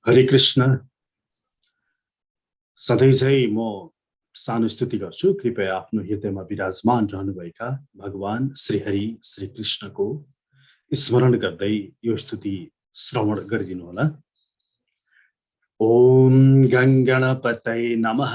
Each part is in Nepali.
हरे कृष्ण। सधैँझै म सानो स्तुति गर्छु। कृपया आफ्नो हृदयमा विराजमान रहनुभएका भगवान श्रीहरि श्री कृष्णको स्मरण गर्दै यो स्तुति श्रवण गरिदिनुहोला। ओम गङ्गणपतये नमः।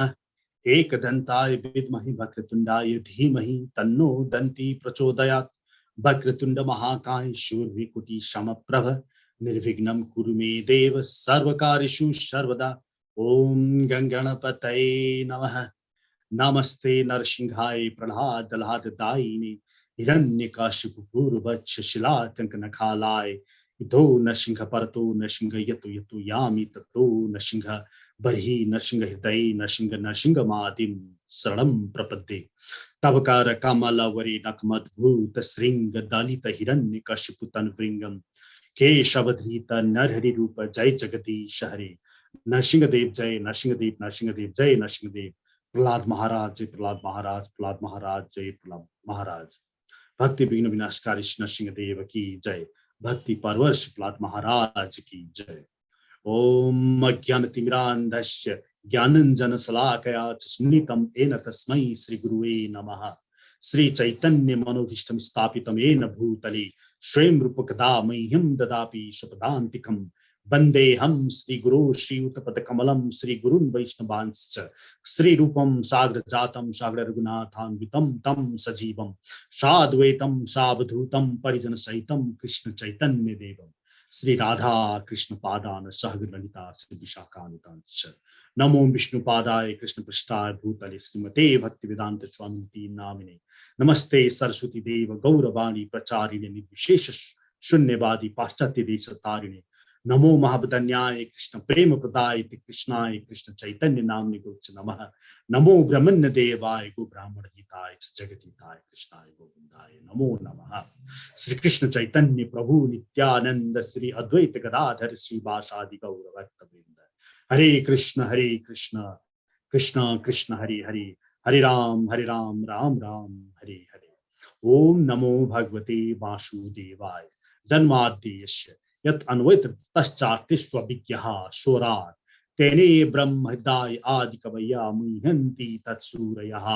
एकदन्ताय विद्महे वक्रतुण्डाय धीमहि तन्नो दन्ति प्रचोदयात्। वक्रतुण्ड महाकाय शूर्विकोटि समप्रभ निर्विघ्नं कुरु मे देव सर्वकार्येषु सर्वदा। ओम गङ्गणपतये नमः। नमस्ते नरसिंहाय प्रह्लादलाददायिने हिरण्यकाशिपुपूर्वच्छ शिलातङ्कनखालाय इदो नरसिंह परतो नरसिंह यतो यतो यामि ततो नरसिंह बर्हि नरसिंह हृदये नरसिंह नरसिंहमादिं शरणं प्रपद्ये। तवकार कमलवरे नखमद्भूत श्रृंग दलित हिरण्यकशिपु तन्वृंगम केशवधृत नरहरि रूप जय जगदीश हरे। नरसिंहदेव जय नरसिंहदेव नरसिंहदेव जय नरसिंहदेव। प्रहलाद महाराज जय प्रहलाद महाराज प्रहलाद महाराज जय प्रहलाद महाराज। भक्ति विघ्न विनाशकारी नरसिंहदेव की जय। भक्ति परवश प्रहलाद महाराज की जय। ओम अज्ञानतिमिरान्धस्य ज्ञानाञ्जनशलाकया स्मृतं येन तस्मै श्री गुरुवे नमः। श्री चैतन्य मनोभीष्टं स्थापितं येन भूतले स्वयं रूपकदा मह्यं ददाति स्वपदान्तिकं। वन्देऽहं श्री गुरो श्रीयुतपदकमलं श्री गुरुन् वैष्णवांश्च श्री रूपं साग्रजातं साग्र रघुनाथान्वितं तं सजीवं साद्वैतं सावधूतं परिजन सहितं कृष्ण चैतन्य देवं श्री राधा कृष्ण पादान सहगण ललिता श्री विशाखानुतांश्च। नमो विष्णुपादाय कृष्ण पृष्ठाय भूतले श्रीमते भक्ति वेदांत स्वामी नामिने। नमस्ते सरस्वती देव गौरवाणी प्रचारिणे निर्विशेष शून्यवादी पाश्चात्य देश तारिणे। नमो महावदन्याय कृष्ण प्रेम प्रदाय कृष्णाय कृष्ण चैतन्य नामने गोच नमः। नमो ब्रह्मण्य देवाय गो ब्राह्मण हिताय जगदीताय कृष्णाय गोविंदाय नमो नमः। श्री कृष्ण चैतन्य प्रभु नित्यानंद श्री अद्वैत गदाधर श्रीवासादि गौर भक्तवृंद। हरे कृष्ण कृष्ण कृष्ण हरे हरे हरे राम राम राम हरे हरे। ओम नमो भगवते वासुदेवाय। जन्माद्यस्य यत् अन्वयत तश्चार्तिष्वभिज्ञः स्वराट् तेने ब्रह्म हृदय आदि कवय्या मुह्यन्ति तत्सूरयः।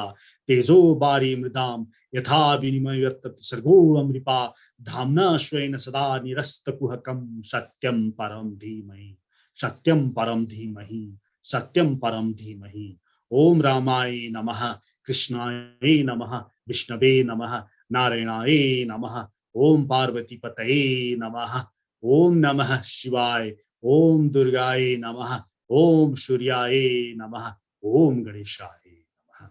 तेजो बारी मृदां यथा विनिमय वर्तते सर्गो अमृपा धाम्ना स्वेन सदा निरस्तकुहकं सत्यं परं धीमहि सत्यं परं धीमहि सत्यं परं धीमहि। ओम रामाय नमः कृष्णाय नमः विष्णवे नमः नारायणाय नमः ओम पार्वती पतये नमः। ओम नमः शिवाय ओम दुर्गाय नमः ओम सूर्याय नमः ओम गणेशाय नमः।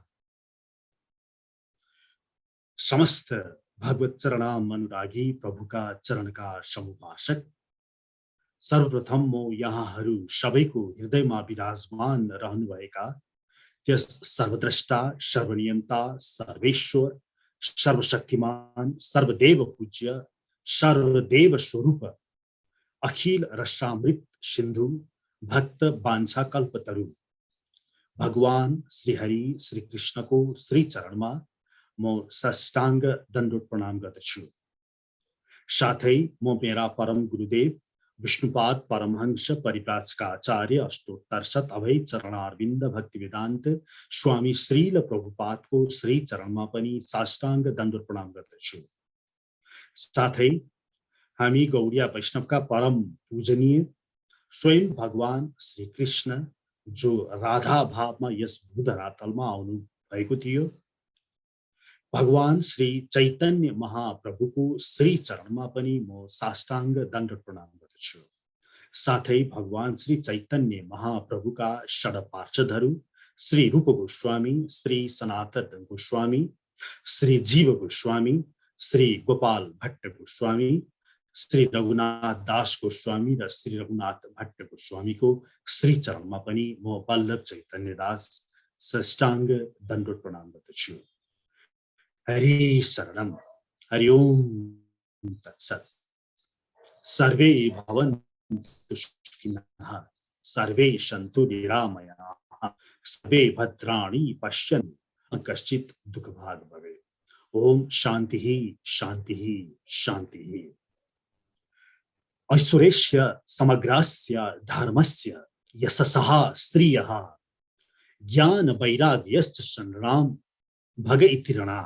समस्त भगवत चरणाम अनुरागी प्रभु का चरण का समुपासक सर्वप्रथम म यहाँहरू सबैको हृदयमा विराजमान रहनुभएका त्यस सर्वद्रष्टा सर्वनियन्ता सर्वेश्वर सर्वशक्तिमान सर्वदेव पूज्य सर्वदेव स्वरूप अखिल रसामृत सिंधु भक्त बांछा कल्पतरु भगवान श्रीहरि श्री कृष्ण को श्री चरणमा म साष्टांग दण्डवत प्रणाम गर्दछु। साथै म मेरा परम गुरुदेव विष्णुपाद परमहंस परिव्राजकाचार्य अष्टोत्तर शत अभय चरणारविन्द भक्ति वेदांत स्वामी श्रील प्रभुपाद को श्री चरणमा पनि साष्टांग दण्डवत प्रणाम गर्दछु। साथै हामी गौड़िया वैष्णव का परम पूजनीय स्वयं भगवान श्री कृष्ण जो राधा भाव में यस भूधरातलमा आउनु भएको थियो भगवान श्री चैतन्य महाप्रभु को श्री चरणमा पनि म साष्टांग दण्डवत प्रणाम गर्दछु। साथै भगवान श्री चैतन्य महाप्रभु का षड पार्षदहरू श्री रूप गोस्वामी श्री सनातन गोस्वामी श्री जीव गोस्वामी श्री गोपाल भट्ट गोस्वामी श्री रघुनाथ दास गोस्वामी र श्री रघुनाथ भट्ट गोस्वामी को श्री चरणमा पनि म वल्लभ चैतन्य दास साष्टांग दण्डवत प्रणाम गर्दछु। हरि शरणम हरि ओम तत्सत्। सर्वे भवन्तु सुखिनः सर्वे सन्तु निरामयाः सर्वे भद्राणि पश्यन्तु कश्चित् दुःखभाग् भवेत्। ओम शांति शांति शांति। ऐश्वर्यस्य समग्रस्य धर्मस्य यशसः श्रियः ज्ञान वैराग्यश्च संग्राम भग इति रणा।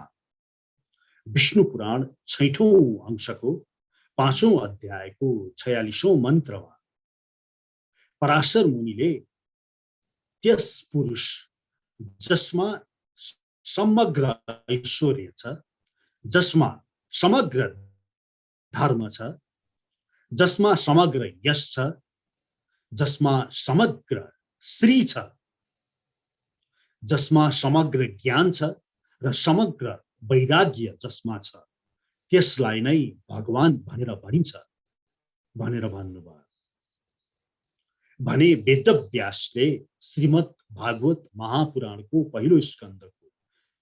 विष्णु पुराण 6औं अंशको 5औं अध्यायको 46औं मन्त्रमा पराशर मुनिले त्यस पुरुष जसमा समग्र ऐश्वर्य छ, जसमा समग्र धर्म छ, जसमा समग्र यश छ, जसमा समग्र श्री छ, जसमा समग्र ज्ञान छ र समग्र वैराग्य जसमा छ, त्यसलाई नै भगवान भनेर भनिन्छ भनेर भन्नुभयो। भने वेदव्यासले श्रीमद् भागवत महापुराणको पहिलो स्कन्धको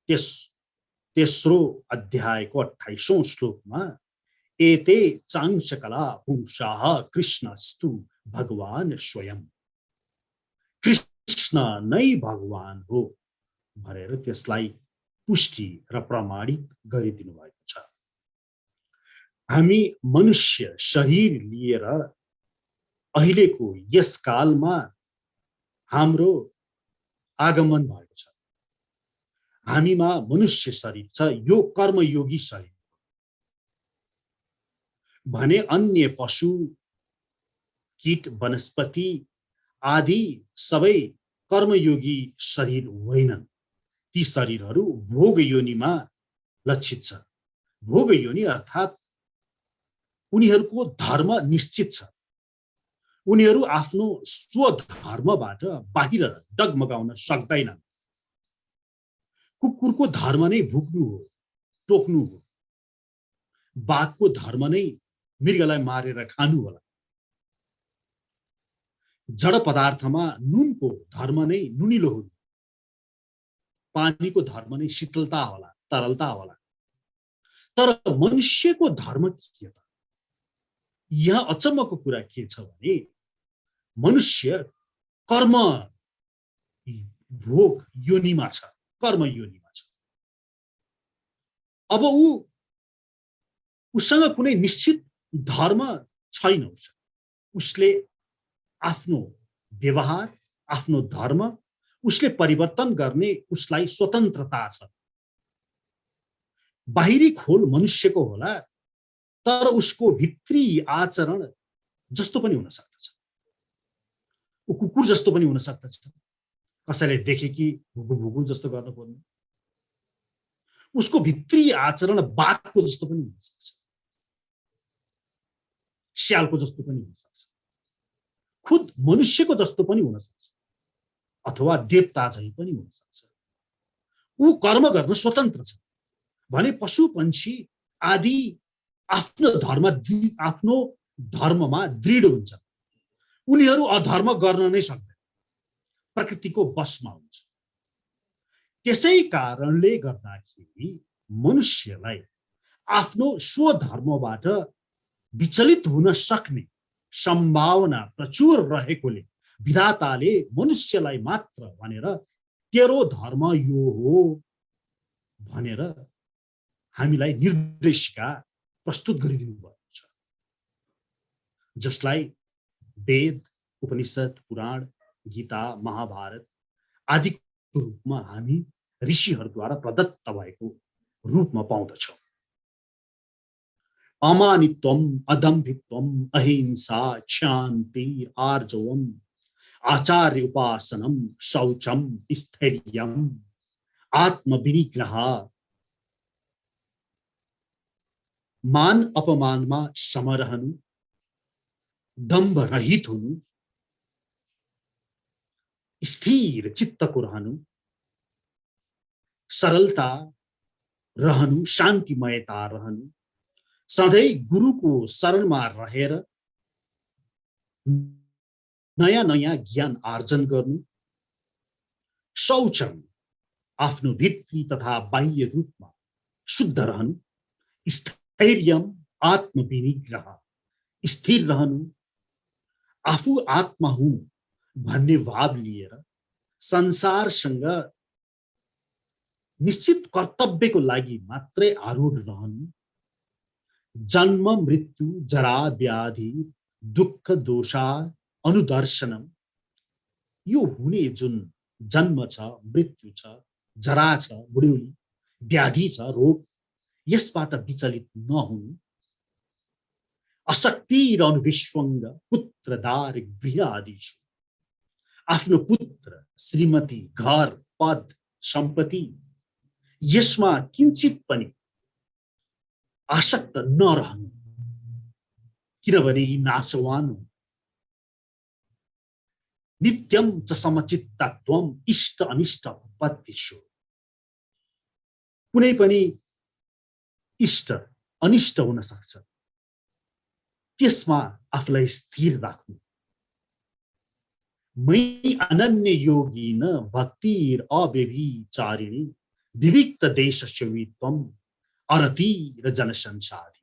तेस्रो अध्यायको 28औं श्लोकमा एते चांशकला पुंसाः कृष्णस्तु भगवान स्वयं, कृष्ण नै भगवान हो भनेर त्यसलाई पुष्टि र प्रमाणित गरिदिनु भएको छ। हामी मनुष्य शरीर लिएर अहिलेको यस कालमा हाम्रो आगमन भएको छ। हामीमा मनुष्य शरीर छ, यो कर्मयोगी शरीर भने अन्य पशु कीट वनस्पति आदि सबै कर्मयोगी शरीर होइनन्। ती शरीरहरू भोग योनिमा लक्षित छ। भोग योनि अर्थात् उनीहरूको धर्म निश्चित छ। उनीहरू आफ्नो स्वधर्मबाट बाहिर डगमगाउन सक्दैनन्। कुकुरको धर्म नै भुक्नु हो, टोक्नु हो। बाघको धर्म नै मृगलाई मारेर खानु होला। जड पदार्थमा नुनको धर्म नै नुनिलो हुनु, पानीको धर्म नै शीतलता होला, तरलता होला। तर मनुष्यको धर्म के त? यहाँ अचम्मको कुरा के छ भने मनुष्य कर्म भोग योनिमा छ, कर्म योनिमा छ। अब उसँग कुनै निश्चित धर्म छैन। उसले आफ्नो व्यवहार, आफ्नो धर्म उसले परिवर्तन गर्ने उसलाई स्वतन्त्रता छ। बाहिरी खोल मनुष्यको होला, तर उसको भित्री आचरण जस्तो पनि हुन सक्दछ। ऊ कुकुर जस्तो पनि हुन सक्दछ। कसैले देखे कि भुगु जस्तो गर्न पर्ने। उसको भित्री आचरण बाघको जस्तो पनि हुन सक्छ, स्यालको जस्तो पनि हुन सक्छ, खुद मनुष्यको जस्तो पनि हुन सक्छ, अथवा देवता झैं पनि हुन सक्छ। ऊ कर्म गर्न स्वतन्त्र छ भने पशु पंक्षी आदि आफ्नो धर्ममा दृढ हुन्छ। उनीहरू अधर्म गर्न नै सक्दैन, प्रकृतिको वशमा हुन्छ। त्यसै कारणले गर्दाखेरि मनुष्यलाई आफ्नो स्वधर्मबाट विचलित हुन सक्ने सम्भावना प्रचुर रहेकोले विधाताले मनुष्यलाई मात्र भनेर तेरो धर्म यो हो भनेर हामीलाई निर्देशिका प्रस्तुत गरिदिनु भएको छ, जसलाई वेद, उपनिषद, पुराण, गीता, महाभारत आदिको रूपमा हामी ऋषिहरूद्वारा प्रदत्त भएको रूपमा पाउँदछौँ। अमानित्वम, अदम्भित्वम, अहिंसा, क्षान्ति, आर्जवम, आचार्य उपासनम, शौचम, स्थैर्यम, आत्मविनिग्रह, मान अपमानमा सम रहनु, दम्भ रहित हुनु, स्थिर चित्तको रहनु, सरलता रहनु, शान्तिमयता रहनु, सधैँ गुरुको शरणमा रहेर नयाँ नयाँ ज्ञान आर्जन गर्नु, शौचम आफ्नो भित्री तथा बाह्य रूपमा शुद्ध रहनु, स्थैर्यम आत्मविनिग्रह स्थिर रहनु, आफू आत्मा हुँ भन्ने भाव लिएर संसारसँग निश्चित कर्तव्यको लागि मात्रै आरूढ रहनु, जन्म मृत्यु जरा व्याधि दुःख दोषा अनुदर्शनम, यो हुने जुन जन्म छ, मृत्यु छ, जरा छ, बुढ्यौली, व्याधि छ, रोग, यसबाट विचलित नहुनु, अशक्ति र अनुविश्वङ्ग पुत्रदार गृह आदिषु, आफ्नो पुत्र, श्रीमती, घर, पद, सम्पत्ति, यसमा किंचित पनि आसक्त नरहनु, किनभने यी नाशवान हुन्। नित्यम च समचित्तत्वम इष्ट अनिष्ट उपपत्तिषु, कुनै पनि इष्ट अनिष्ट हुन सक्छ, त्यसमा आफूलाई स्थिर राख्नु। मै अनन्य योगिन भक्तिर अव्यभिचारिणी विविक्त देशस्य वित्वम अरति र जनसंसारी,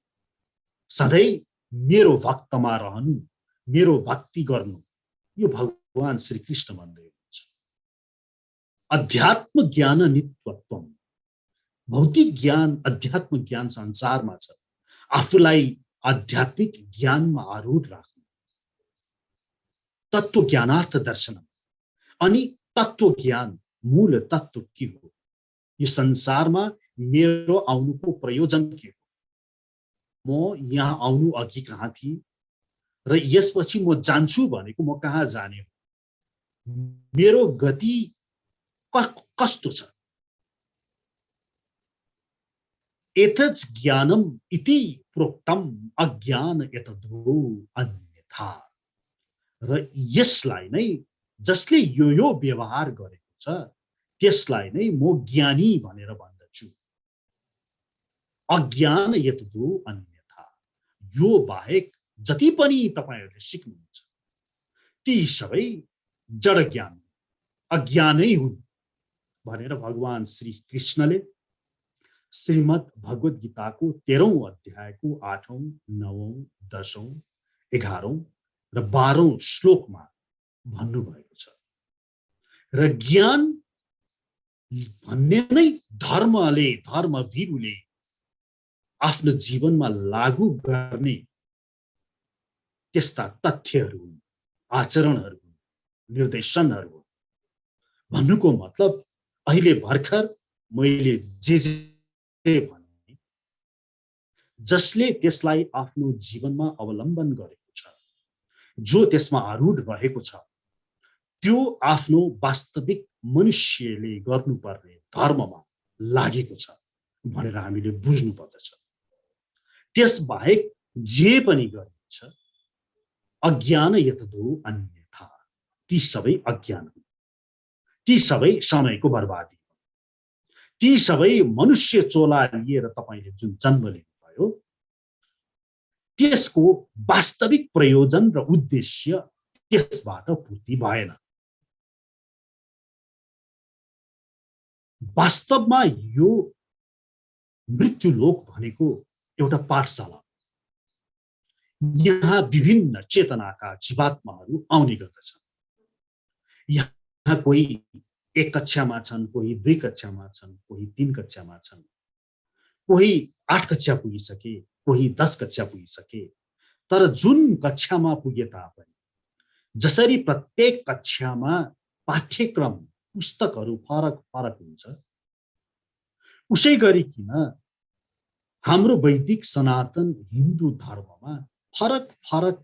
सधैँ मेरो भक्तमा रहनु, मेरो भक्ति गर्नु, यो भगवान श्री कृष्ण भन्दै हुनुहुन्छ। अध्यात्म ज्ञान नित्यत्वम, भौतिक ज्ञान अध्यात्म ज्ञान संसारमा छ, आफूलाई आध्यात्मिक ज्ञानमा आरूढ राख्नु। तत्व ज्ञानार्थ दर्शन, अनि तत्व ज्ञान मूल तत्व के हो, यो संसारमा मेरो आउनुको प्रयोजन के हो, म यहाँ आउनु अघि कहाँ थिए र यसपछि म जान्छु भनेको म कहाँ जाने हो, मेरो गति कस्तो छ। एतत् ज्ञानम इति प्रोक्तम अज्ञान एतद्रो अन्यथा, र यसलाई नै जसले यो व्यवहार गरेको छ त्यसलाई नै म ज्ञानी भनेर भन्दछु। अज्ञान एतद्रो अन्यथा, यो बाहेक जति पनि तपाईहरुले सिक्नुहुन्छ ती सबै जड ज्ञान अज्ञानै हुन् भनेर भगवान श्री कृष्णले श्रीमद् भगवत गीताको 13औं अध्यायको 8औं, 9औं, 10औं, 11औं र 12औं श्लोकमा भन्नुभएको छ। र ज्ञान भन्ने नै धर्मवीरुले आफ्नो जीवनमा लागू गर्ने त्यस्ता तथ्यहरू हुन्, आचरणहरू हुन्, निर्देशनहरू हुन्। भन्नुको मतलब अहिले भर्खर मैले जे भने जसले त्यसलाई आफ्नो जीवनमा अवलम्बन गरेको छ, जो त्यसमा आरूढ रहेको छ, त्यो आफ्नो वास्तविक मनुष्यले गर्नुपर्ने धर्ममा लागेको छ भनेर हामीले बुझ्नु पर्दछ। त्यसबाहेक जे पनि गरिन्छ अज्ञान यतदो अन्यथा, ती सबै अज्ञान हुन्, ती सबै समयको बर्बादी, ती सबै मनुष्य चोला लिएर तपाईले जुन जन्म लिनुभयो त्यसको वास्तविक प्रयोजन र उद्देश्य त्यसबाट पूर्ति भएन। वास्तवमा यो मृत्युलोक भनेको एउटा पाठशाला, यहाँ विभिन्न चेतनाका जीवात्माहरू आउने गर्दछन्। यहाँ कोही 1 कक्षामा छन्, कोही 2 कक्षामा छन्, कोही 3 कक्षामा छन्, कोही 8 कक्षा पुगिसके, कोही 10 कक्षा पुगिसके। तर जुन कक्षामा पुगे तापनि जसरी प्रत्येक कक्षामा पाठ्यक्रम पुस्तकहरू फरक फरक हुन्छ, उसै गरिकन हाम्रो वैदिक सनातन हिन्दू धर्ममा फरक फरक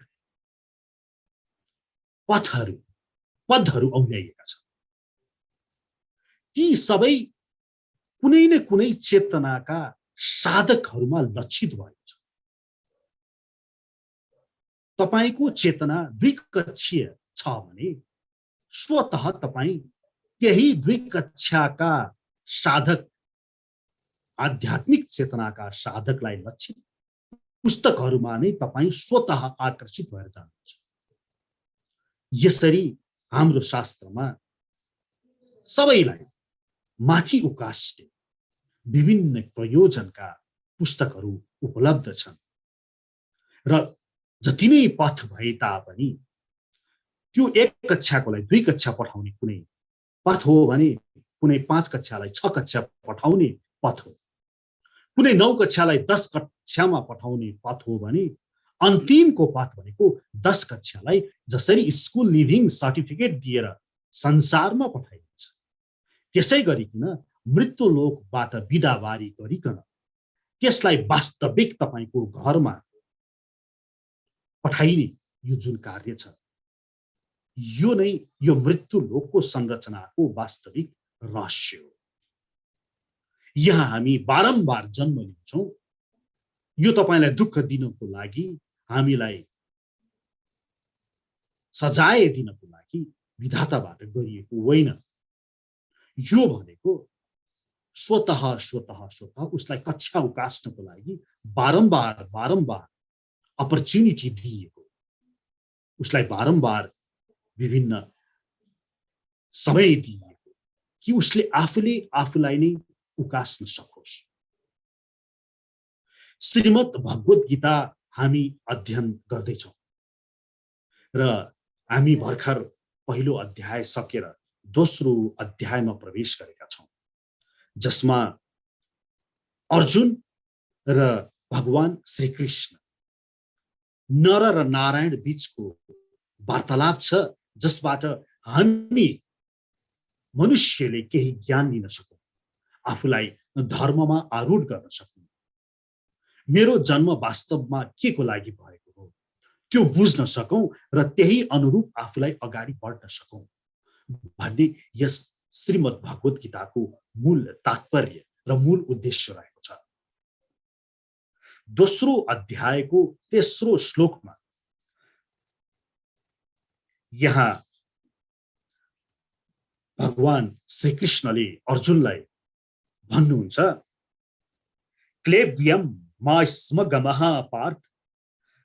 पदहरू औल्याइएका छन्। ती सबै कुनै न कुनै चेतनाका साधकहरूमा लक्षित भएको छ। तपाईको चेतना द्विकक्षीय छ भने स्वतः तपाई त्यही द्विकक्षाका साधक, आध्यात्मिक चेतनाका साधकलाई लक्षित पुस्तकहरूमा नै तपाई स्वतः आकर्षित भएर जानुहुन्छ। यसरी हाम्रो शास्त्रमा सबैलाई माथि उकास्ने विभिन्न प्रयोजनका पुस्तकहरू उपलब्ध छन् र जति नै पथ भए तापनि त्यो 1 कक्षाकोलाई 2 कक्षा पठाउने कुनै पथ हो भने कुनै 5 कक्षालाई 6 कक्षा पठाउने पथ हो, कुनै 9 कक्षालाई 10 कक्षामा पठाउने पथ हो भने अन्तिमको पथ भनेको 10 कक्षालाई जसरी स्कुल लिभिङ सर्टिफिकेट दिएर संसारमा पठाइन्छ, त्यसै गरिकन मृत्युलोकबाट बिदावारी गरिकन त्यसलाई वास्तविक तपाईको घरमा पठाइने यो जुन कार्य छ, यो नै यो मृत्युलोकको संरचनाको वास्तविक रहस्य हो। यहाँ हामी बारम्बार जन्म लिन्छौं, यो तपाईलाई दुःख दिनको लागि, हामीलाई सजाय दिनको लागि विधाताबाट गरिएको होइन। यो भनेको स्वतः स्वतः स्वतः उसलाई कक्षा उकास्नको लागि बारम्बार बारम्बार अपर्च्युनिटी दिएको, उसलाई बारम्बार विभिन्न समय दिएको कि उसले आफूले आफूलाई नै उकास्न सकोस्। श्रीमद् भगवत गीता हामी अध्ययन गर्दैछौं र हामी भर्खर पहिलो अध्याय सकेर दोस्रो अध्यायमा प्रवेश गरेका छौं, जसमा अर्जुन र भगवान श्री कृष्ण नर र नारायण बीचको वार्तालाप छ, जसबाट हामी मनुष्यले केही ज्ञान लिन सकौं, आफूलाई धर्ममा आरूढ गर्न सकौं, मेरो जन्म वास्तवमा के को लागि भएको हो त्यो बुझ्न सकौं र त्यही अनुरूप आफूलाई अगाडि बढ्न सकौं भन्ने यस श्रीमद् भगवत गीताको मूल तात्पर्य र मूल उद्देश्य रहेको छ। दोस्रो अध्यायको तेस्रो श्लोकमा यहाँ भगवान श्री कृष्णले अर्जुनलाई भन्नुहुन्छ, क्लेव्यम मा स्म गमः पार्थ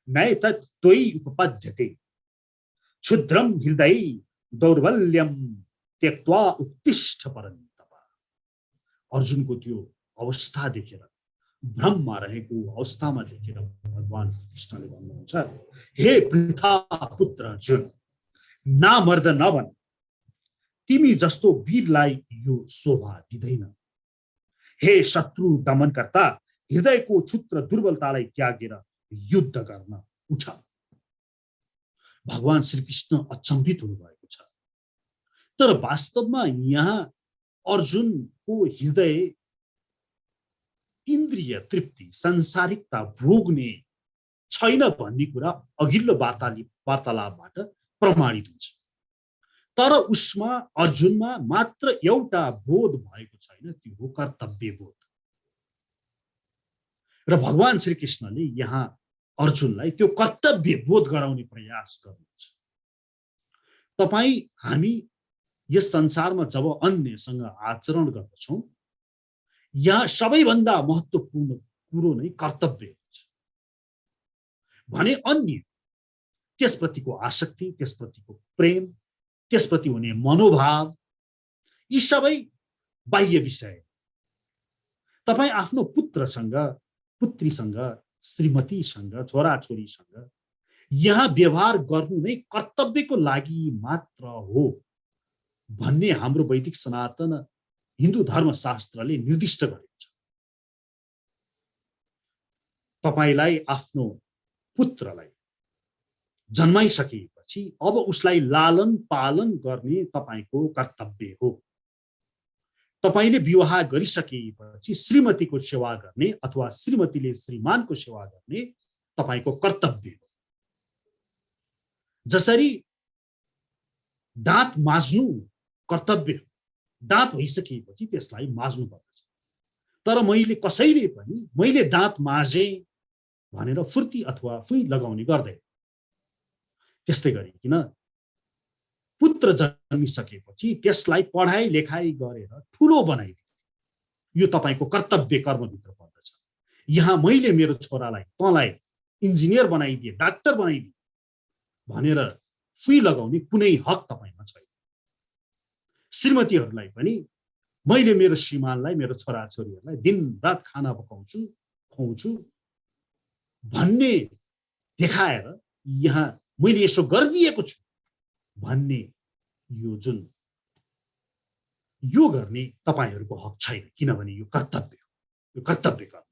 नैतत् त्वयि उपपद्यते क्षुद्रम हृदय दौर्बल्यम त्यक्त्वा उत्तिष्ठ परन्तप। अर्जुनको त्यो अवस्था देखेर, भ्रममा रहेको अवस्थामा देखेर भगवान श्री कृष्णले भन्नुहुन्छ, हे पृथा पुत्र अर्जुन, नामर्द नभन, तिमी जस्तो वीरलाई यो शोभा दिँदैन। हे शत्रु दमनकर्ता, हृदयको क्षुद्र दुर्बलतालाई त्यागेर युद्ध गर्न उठ। भगवान श्री कृष्ण अचम्भित हुनुभएको छ, तर वास्तवमा यहाँ अर्जुनको हृदय इन्द्रिय तृप्ति, सांसारिकता भोग्ने छैन भन्ने कुरा अघिल्लो वार्तालापबाट प्रमाणित हुन्छ। तर उसमा, अर्जुनमा मात्र एउटा बोध भएको छैन, त्यो हो कर्तव्य बोध। र भगवान श्री कृष्णले यहाँ अर्जुनलाई त्यो कर्तव्य बोध गराउने प्रयास गर्नुहुन्छ। तपाई हामी यस संसारमा जब अन्यसँग आचरण गर्दछौं, यहाँ सबैभन्दा महत्त्वपूर्ण कुरो नै कर्तव्य हुन्छ भने अन्य त्यसप्रतिको आसक्ति, त्यसप्रतिको प्रेम, त्यसप्रति हुने मनोभाव, यी सबै बाह्य विषय। तपाई आफ्नो पुत्रसँग, पुत्रीसँग, श्रीमतीसँग, छोराछोरीसँग यहाँ व्यवहार गर्नु नै कर्तव्यको लागि मात्र हो भन्ने हाम्रो वैदिक सनातन हिन्दू धर्मशास्त्रले निर्दिष्ट गरेको छ। तपाईलाई आफ्नो पुत्रलाई जन्माइसकेपछि अब उसलाई लालन पालन गर्ने तपाईको कर्तव्य हो। तपाईले विवाह गरिसकेपछि श्रीमतीको सेवा गर्ने अथवा श्रीमतीले श्रीमानको सेवा गर्ने तपाईको कर्तव्य हो। जसरी दाँत माझ्नु कर्तव्य हो, दाँत भइसकेपछि त्यसलाई माझ्नु पर्दछ। तर मैले कसैले पनि मैले दाँत माझे भनेर फुर्ती अथवा फुई लगाउने गर्दैन। त्यस्तै गरिकन पुत्र जन्मिसकेपछि त्यसलाई पढाइ लेखाइ गरेर ठूलो बनाइदिनु, यो तपाईको कर्तव्य कर्मभित्र पर्दछ। यहाँ मैले मेरो छोरालाई, तँलाई इन्जिनियर बनाइदिए, डाक्टर बनाइदिए भनेर फुई लगाउने कुनै हक तपाईमा छैन। श्रीमतीहरूलाई पनि मैले मेरो श्रीमानलाई, मेरो छोराछोरीहरूलाई दिन रात खाना पकाउँछु, खुवाउँछु भन्ने देखाएर यहाँ मैले यसो गरिदिएको छु भन्ने यो गर्ने तपाईहरूको हक छैन, किनभने यो कर्तव्य हो, यो कर्तव्य कर्म।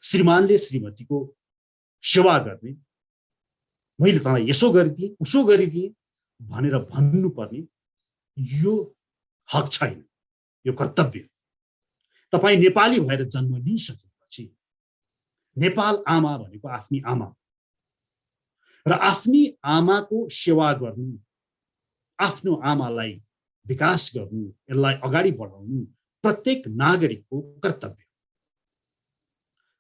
श्रीमानले श्रीमतीको सेवा गर्ने मैले तँलाई यसो गरिदिएँ उसो गरिदिएँ भनेर भन्नुपर्ने यो हक छैन, यो कर्तव्य। तपाईँ नेपाली भएर जन्म लिइसकेपछि नेपाल आमा भनेको आफ्नी आमा र आफ्नी आमाको सेवा गर्नु, आफ्नो आमालाई विकास गर्नु, यसलाई अगाडि बढाउनु प्रत्येक नागरिकको कर्तव्य।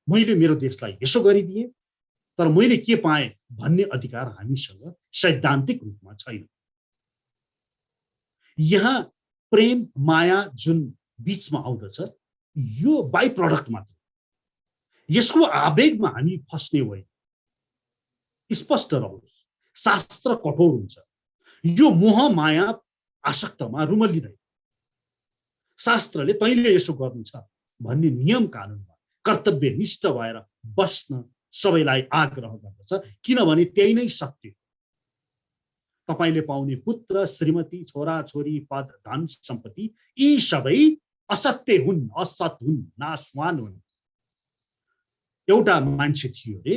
मैले मेरो देशलाई यसो गरिदिएँ तर मैले के पाएँ भन्ने अधिकार हामीसँग सैद्धान्तिक रूपमा छैन। यहाँ प्रेम माया जुन बीचमा आउँदछ यो बाइ प्रडक्ट मात्र, यसको आवेगमा हामी फस्ने होइन। स्पष्ट रहोस्, शास्त्र कठोर हुन्छ, यो मोह माया आसक्तमा रुमल्लिँदैन। शास्त्रले तैँले यसो गर्नु छ भन्ने नियम कानुनमा कर्तव्यनिष्ठ भएर बस्न सबैलाई आग्रह गर्दछ, किनभने त्यही नै सत्य। तपाईले पाउने पुत्र श्रीमती छोरा छोरी पद धन सम्पत्ति यी सबै असत्य हुन्, असत हुन्, नाशवान हुन्। एउटा मान्छे थियो रे,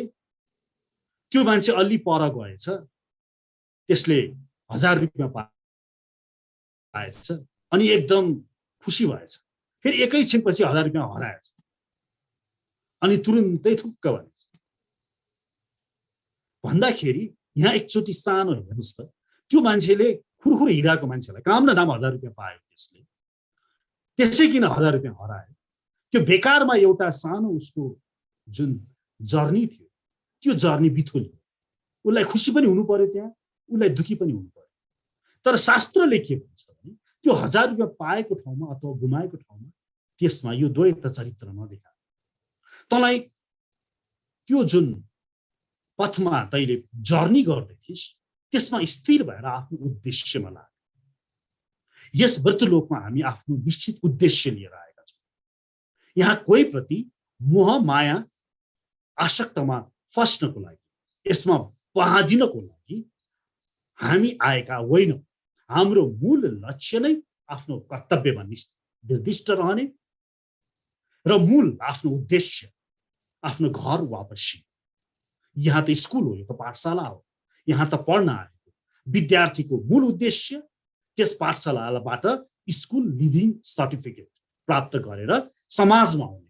त्यो मान्छे अलि पर गएछ, त्यसले 1000 रुपैयाँ पाएछ अनि एकदम खुसी भएछ। फेरि एकैछिनपछि 1000 रुपैयाँ हराएछ अनि तुरुन्तै थुक्क भएछ। भन्दाखेरि यहाँ एकचोटि सानो हेर्नुस् त, त्यो मान्छेले खुरखुर हिँडाको मान्छेलाई काम न दाम 1000 रुपैयाँ पायो, त्यसले त्यसै किन 1000 रुपैयाँ हरायो? त्यो बेकारमा एउटा सानो उसको जुन जर्नी थियो त्यो जर्नी बिथोल्यो। उसलाई खुसी पनि हुनु पर्यो, त्यहाँ उसलाई दुखी पनि हुनु पर्यो। तर शास्त्रले के भन्छ भने त्यो 1000 रुपैयाँ पाएको ठाउँमा अथवा गुमाएको ठाउँमा त्यसमा यो द्वैत चरित्र नदेखा। तँलाई त्यो जुन पथमा तैले जर्नी गर्दै थिइस् त्यसमा स्थिर भएर आफ्नो उद्देश्यमा लाग। यस मृत्युलोकमा हामी आफ्नो निश्चित उद्देश्य लिएर आएका छौँ। यहाँ कोही प्रति मोह माया आसक्तमा फस्नको लागि, यसमा बहादिनको लागि हामी आएका होइनौँ। हाम्रो मूल लक्ष्य नै आफ्नो कर्तव्यमा निर्दिष्ट रहने र मूल आफ्नो उद्देश्य आफ्नो घर वापसी। यहाँ त स्कुल हो, यो त पाठशाला हो। यहाँ त पढ्न आएको विद्यार्थीको मूल उद्देश्य त्यस पाठशालाबाट स्कुल लिभिङ सर्टिफिकेट प्राप्त गरेर समाजमा आउने।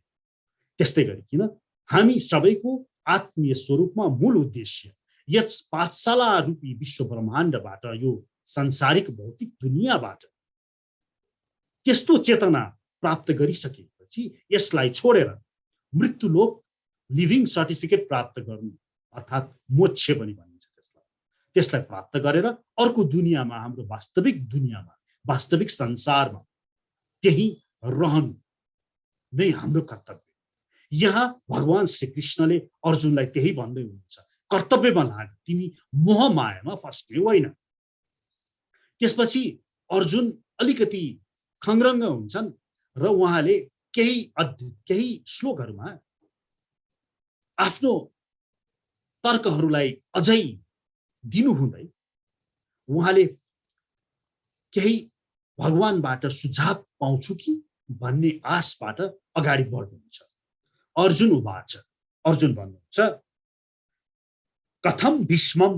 त्यस्तै गरिकन हामी सबैको आत्मीय स्वरूपमा मूल उद्देश्य यस पाठशाला रूपी विश्व ब्रह्माण्डबाट, यो सांसारिक भौतिक दुनियाँबाट त्यस्तो चेतना प्राप्त गरिसकेपछि यसलाई छोडेर मृत्युलोक लिभिङ सर्टिफिकेट प्राप्त गर्नु अर्थात् मोक्ष पनि भनिन्छ त्यसलाई। त्यसलाई प्राप्त गरेर अर्को दुनियाँमा, हाम्रो वास्तविक दुनियाँमा, वास्तविक संसारमा त्यही रहनु नै हाम्रो कर्तव्य। यहाँ भगवान श्रीकृष्णले अर्जुनलाई त्यही भन्दै हुनुहुन्छ, कर्तव्यमा लाग, तिमी मोह मायामा फस्ने होइन। त्यसपछि अर्जुन अलिकति खङ्ग्रङ्ग हुन्छन् र उहाँले केही श्लोकहरूमा आफ्नो तर्कहरूलाई अझै दिनुहुँदै उहाँले केही भगवानबाट सुझाव पाउँछु कि भन्ने आशबाट अगाडि बढ्नुहुन्छ। अर्जुन उवाच, अर्जुन भन्नुहुन्छ, कथम भीष्मम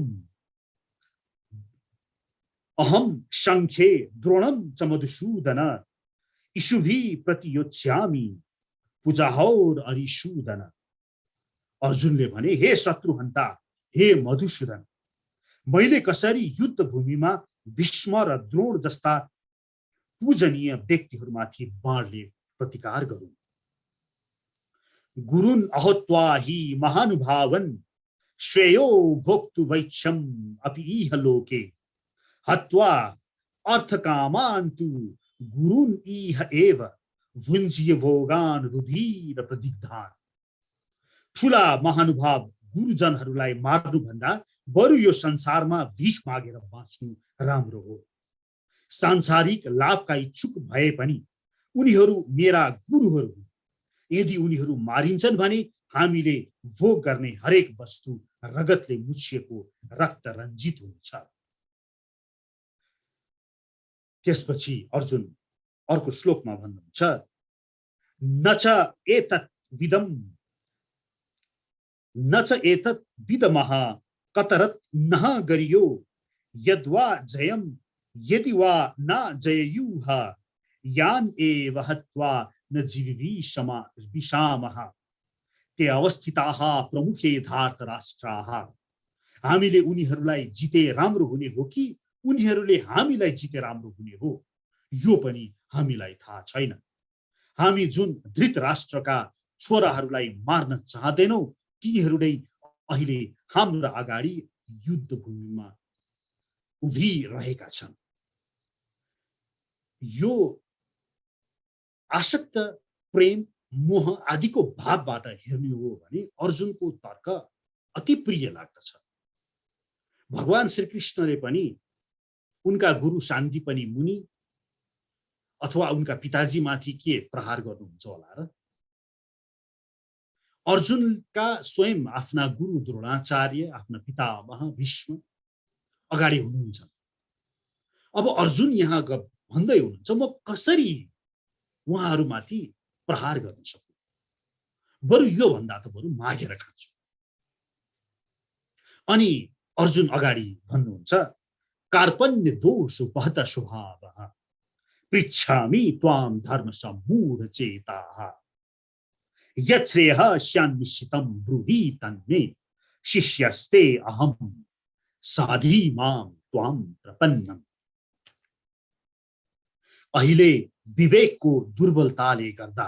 अहम शंखे द्रोणम च मधुसूदन इषुभि प्रतियोत्स्यामि पूजाहौर अरिसूदन। अर्जुनले भने, हे शत्रुहन्ता, हे मधुसूदन, मैले कसरी युद्ध भूमिमा भीष्म र द्रोण जस्ता पूजनीय व्यक्तिहरूमाथि बाणले प्रतिकार गरून्। गुरुन् अहत्वा हि महानुभावन श्रेयो भोक्तु वैक्षम अपि इह लोके हत्वा अर्थकामान्तु गुरुन् इह एव भुञ्जीय भोगान रुधिर प्रदिग्धान। ठुला महानुभाव गुरुजनहरूलाई मार्नु भन्दा बरु यो संसारमा भीख मागेर बाँच्नु राम्रो हो। सांसारिक लाभका इच्छुक भए पनि उनीहरू मेरा गुरुहरू हुन्। यदि उनीहरू मारिन्छन् भने हामीले भोग गर्ने हरेक वस्तु रगतले मुछिएको रक्त रञ्जित हुन्छ। त्यसपछि अर्जुन अर्को श्लोकमा भन्नुहुन्छ, न च एतत् विदमः कतरत नह गरियो यद्वा जयम यदि वा न जययुः यान एव हत्वा न जीविषमा विषामः ते अवस्थिताः प्रमुखे धार्त राष्ट्राः। हामीले उनीहरूलाई जिते राम्रो हुने हो कि उनीहरूले हामीलाई जिते राम्रो हुने हो, यो पनि हामीलाई थाहा छैन। हामी जुन धृतराष्ट्रका छोराहरूलाई मार्न चाहदैनौ तिनीहरू नै अहिले हाम्रा अगाडि युद्ध भूमिमा उभिरहेका छन्। यो आसक्त प्रेम मोह आदिको भावबाट हेर्ने हो भने अर्जुनको तर्क अति प्रिय लाग्दछ। भगवान श्रीकृष्णले पनि उनका गुरु शान्तिपनि मुनि अथवा उनका पिताजी माथि के प्रहार गर्नुहुन्छ होला र? अर्जुनका स्वयं आफ्ना गुरु द्रोणाचार्य, आफ्ना पितामह भीष्म अगाडि हुनुहुन्छ। अब अर्जुन यहाँ भन्दै हुनुहुन्छ म कसरी उहाँहरूमाथि प्रहार गर्न सक्छु, बरु यो भन्दा त बरु मागेर खान्छु। अनि अर्जुन अगाडि भन्नुहुन्छ कार्पण्य दोष उपहत स्वभावः पृच्छामि त्वां धर्म सम्मूढ चेताः यच्छ्रेयः स्यान्निश्चितं ब्रूहि तन्मे शिष्यस्ते अहं साधी मां त्वां प्रपन्नम्। अहिले विवेकको दुर्बलताले गर्दा